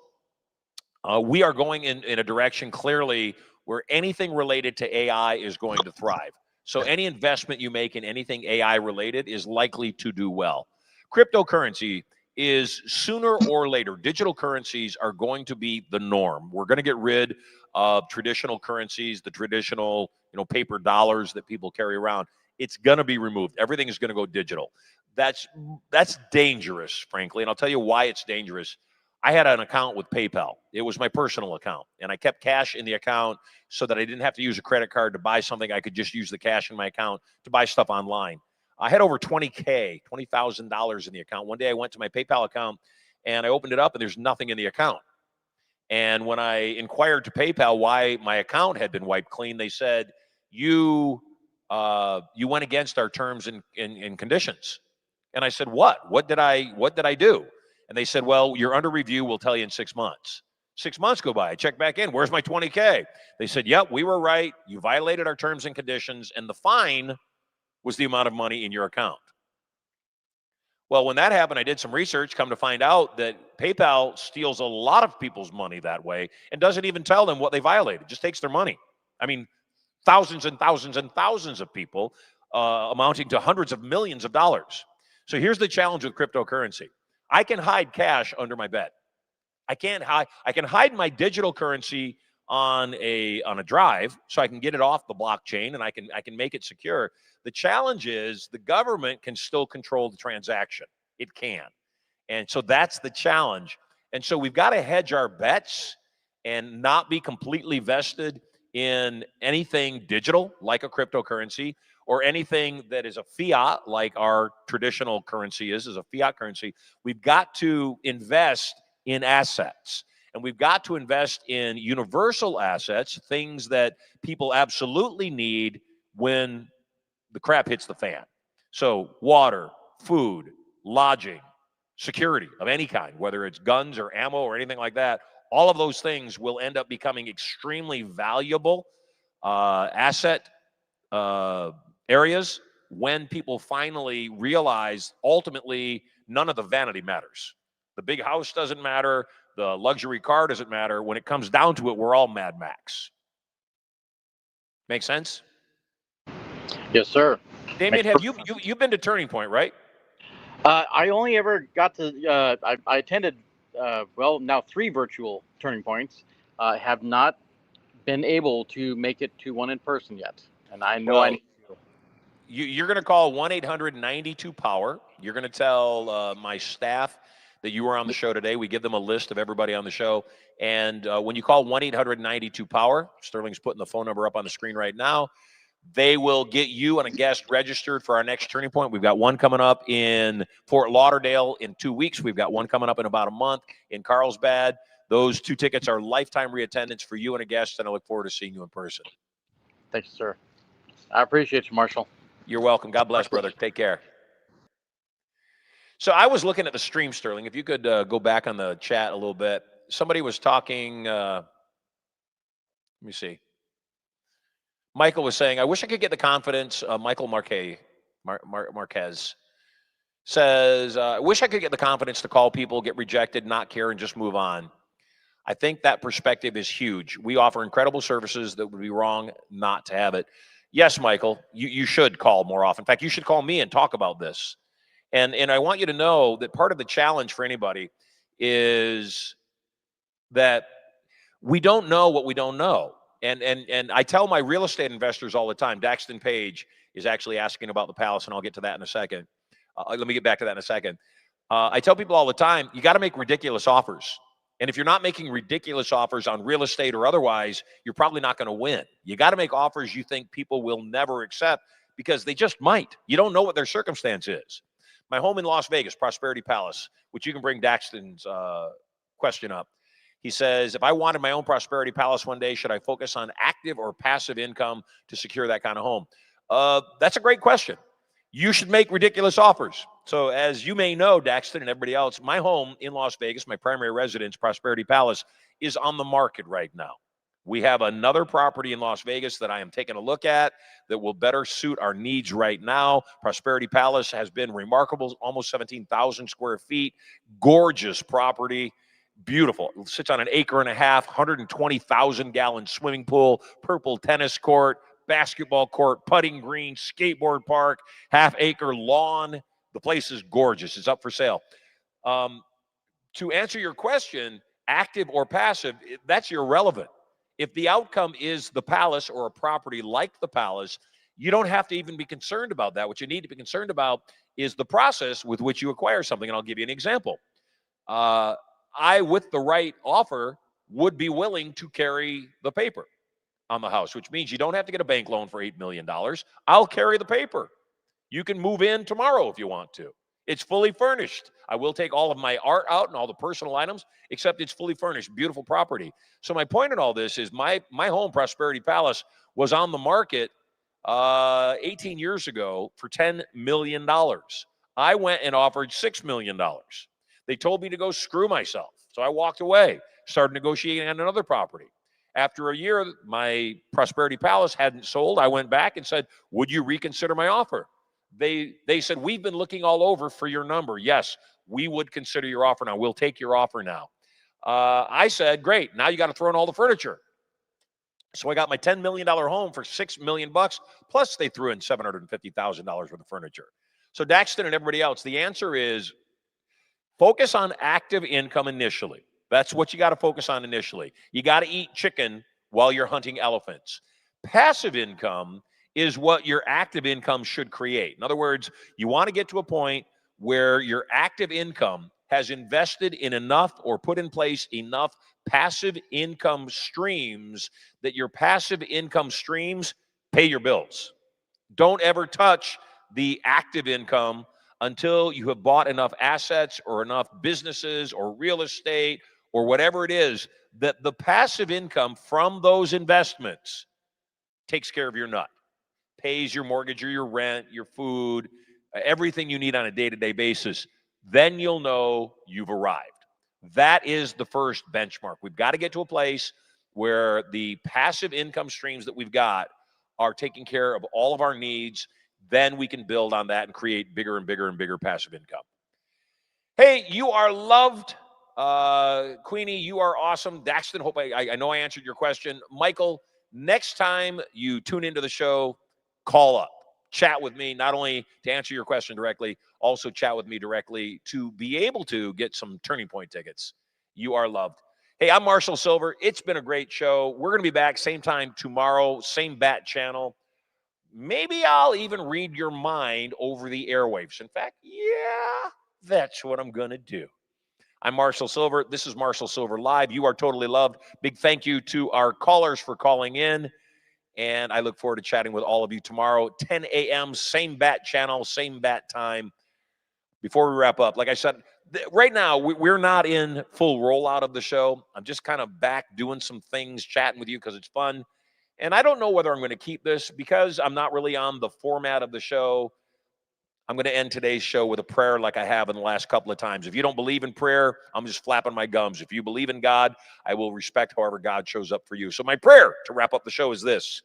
we are going in a direction clearly where anything related to AI is going to thrive. So any investment you make in anything AI related is likely to do well. Cryptocurrency is sooner or later, digital currencies are going to be the norm. We're going to get rid of traditional currencies, the traditional, paper dollars that people carry around. It's going to be removed. Everything is going to go digital. That's dangerous, frankly, and I'll tell you why it's dangerous. I had an account with PayPal. It was my personal account, and I kept cash in the account so that I didn't have to use a credit card to buy something. I could just use the cash in my account to buy stuff online. I had over $20,000 in the account. One day I went to my PayPal account, and I opened it up, and there's nothing in the account. And when I inquired to PayPal why my account had been wiped clean, they said, you went against our terms and conditions. And I said, what? What did I do? And they said, well, you're under review. We'll tell you in 6 months. 6 months go by. I checked back in. Where's my $20K? They said, yep, we were right. You violated our terms and conditions. And the fine was the amount of money in your account. Well, when that happened, I did some research, come to find out that PayPal steals a lot of people's money that way and doesn't even tell them what they violated, just takes their money. I mean, thousands and thousands and thousands of people, amounting to hundreds of millions of dollars. So here's the challenge with cryptocurrency. I can hide cash under my bed. I can hide my digital currency on a drive so I can get it off the blockchain and I can make it secure. The challenge is the government can still control the transaction. It can. And so that's the challenge. And so we've got to hedge our bets and not be completely vested in anything digital like a cryptocurrency or anything that is a fiat like our traditional currency is a fiat currency. We've got to invest in assets, and we've got to invest in universal assets, things that people absolutely need when the crap hits the fan. So water, food, lodging, security of any kind, whether it's guns or ammo or anything like that, all of those things will end up becoming extremely valuable asset areas when people finally realize ultimately none of the vanity matters. The big house doesn't matter. The luxury car doesn't matter. When it comes down to it, we're all Mad Max. Make sense? Yes, sir. Damien, have you've been to Turning Point, right? I only ever got to, I attended, now 3 virtual Turning Points. Have not been able to make it to one in person yet. And I know I need to. You're going to call 1-800-92-POWER. You're going to tell my staff that you were on the show today. We give them a list of everybody on the show. And when you call 1-800-92-POWER, Sterling's putting the phone number up on the screen right now, they will get you and a guest registered for our next Turning Point. We've got one coming up in Fort Lauderdale in 2 weeks. We've got one coming up in about a month in Carlsbad. Those 2 tickets are lifetime reattendance for you and a guest, and I look forward to seeing you in person. Thank you, sir. I appreciate you, Marshall. You're welcome. God bless, brother. Take care. So I was looking at the stream, Sterling. If you could go back on the chat a little bit. Somebody was talking. Let me see. Michael was saying, I wish I could get the confidence. Michael Marquez says, I wish I could get the confidence to call people, get rejected, not care, and just move on. I think that perspective is huge. We offer incredible services that would be wrong not to have it. Yes, Michael, you should call more often. In fact, you should call me and talk about this. And I want you to know that part of the challenge for anybody is that we don't know what we don't know. And I tell my real estate investors all the time, Daxton Page is actually asking about the Palace, and I'll get to that in a second. Let me get back to that in a second. I tell people all the time, you got to make ridiculous offers. And if you're not making ridiculous offers on real estate or otherwise, you're probably not going to win. You got to make offers you think people will never accept because they just might. You don't know what their circumstance is. My home in Las Vegas, Prosperity Palace, which you can bring Daxton's question up. He says, if I wanted my own Prosperity Palace one day, should I focus on active or passive income to secure that kind of home? That's a great question. You should make ridiculous offers. So as you may know, Daxton and everybody else, my home in Las Vegas, my primary residence, Prosperity Palace, is on the market right now. We have another property in Las Vegas that I am taking a look at that will better suit our needs right now. Prosperity Palace has been remarkable, almost 17,000 square feet, gorgeous property, beautiful. It sits on an acre and a half, 120,000-gallon swimming pool, purple tennis court, basketball court, putting green, skateboard park, half-acre lawn. The place is gorgeous. It's up for sale. To answer your question, active or passive, that's irrelevant. If the outcome is the palace or a property like the palace, you don't have to even be concerned about that. What you need to be concerned about is the process with which you acquire something. And I'll give you an example. I, with the right offer, would be willing to carry the paper on the house, which means you don't have to get a bank loan for $8 million. I'll carry the paper. You can move in tomorrow if you want to. It's fully furnished. I will take all of my art out and all the personal items, except it's fully furnished, beautiful property. So my point in all this is my home, Prosperity Palace, was on the market 18 years ago for $10 million. I went and offered $6 million. They told me to go screw myself. So I walked away, started negotiating on another property. After a year, my Prosperity Palace hadn't sold. I went back and said, would you reconsider my offer? They said, we've been looking all over for your number. Yes, we would consider your offer now. We'll take your offer now. I said, great. Now you got to throw in all the furniture. So I got my $10 million home for $6 million, plus they threw in $750,000 worth of furniture. So Daxton and everybody else, the answer is focus on active income initially. That's what you got to focus on initially. You got to eat chicken while you're hunting elephants. Passive income is what your active income should create. In other words, you want to get to a point where your active income has invested in enough or put in place enough passive income streams that your passive income streams pay your bills. Don't ever touch the active income until you have bought enough assets or enough businesses or real estate or whatever it is that the passive income from those investments takes care of your nut. Pays your mortgage or your rent, your food, everything you need on a day-to-day basis, then you'll know you've arrived. That is the first benchmark. We've got to get to a place where the passive income streams that we've got are taking care of all of our needs. Then we can build on that and create bigger and bigger and bigger passive income. Hey, you are loved. Queenie, you are awesome. Daxton, hope I know I answered your question. Michael, next time you tune into the show, call up, chat with me, not only to answer your question directly, also chat with me directly to be able to get some Turning Point tickets. You are loved. Hey, I'm Marshall Silver. It's been a great show. We're going to be back same time tomorrow, same bat channel. Maybe I'll even read your mind over the airwaves. In fact, yeah, that's what I'm going to do. I'm Marshall Silver. This is Marshall Silver Live. You are totally loved. Big thank you to our callers for calling in. And I look forward to chatting with all of you tomorrow, 10 a.m., same bat channel, same bat time. Before we wrap up, like I said, right now, we're not in full rollout of the show. I'm just kind of back doing some things, chatting with you because it's fun. And I don't know whether I'm going to keep this because I'm not really on the format of the show. I'm going to end today's show with a prayer like I have in the last couple of times. If you don't believe in prayer, I'm just flapping my gums. If you believe in God, I will respect however God shows up for you. So my prayer to wrap up the show is this.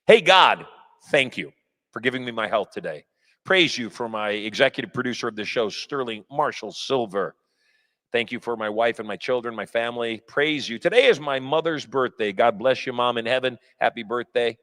Hey, God, thank you for giving me my health today. Praise you for my executive producer of the show, Sterling Marshall Silver. Thank you for my wife and my children, my family. Praise you. Today is my mother's birthday. God bless you, Mom in heaven. Happy birthday.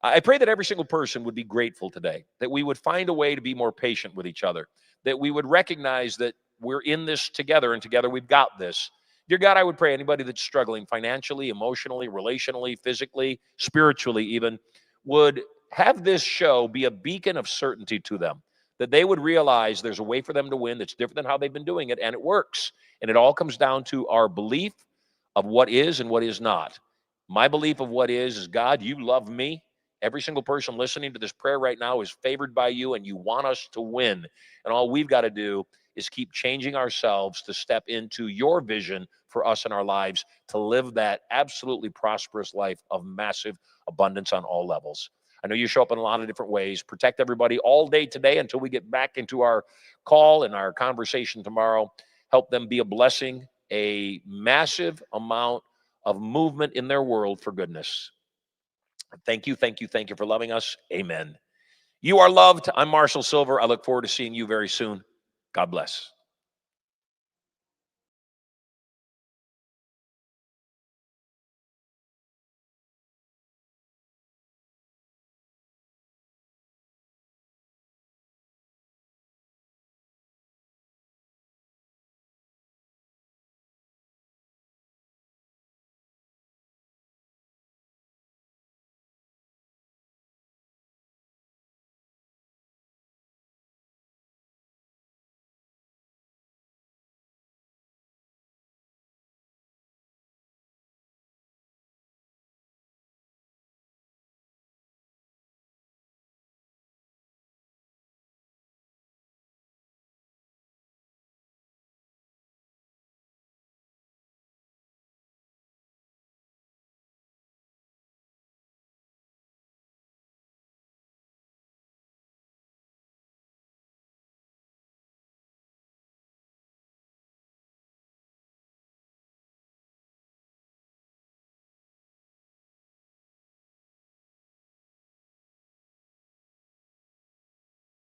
I pray that every single person would be grateful today, that we would find a way to be more patient with each other, that we would recognize that we're in this together and together we've got this. Dear God, I would pray anybody that's struggling financially, emotionally, relationally, physically, spiritually even, would have this show be a beacon of certainty to them, that they would realize there's a way for them to win that's different than how they've been doing it, and it works. And it all comes down to our belief of what is and what is not. My belief of what is God, you love me. Every single person listening to this prayer right now is favored by you, and you want us to win. And all we've got to do is keep changing ourselves to step into your vision for us in our lives, to live that absolutely prosperous life of massive abundance on all levels. I know you show up in a lot of different ways. Protect everybody all day today until we get back into our call and our conversation tomorrow. Help them be a blessing, a massive amount of movement in their world for goodness. Thank you, thank you, thank you for loving us. Amen. You are loved. I'm Marshall Silver. I look forward to seeing you very soon. God bless.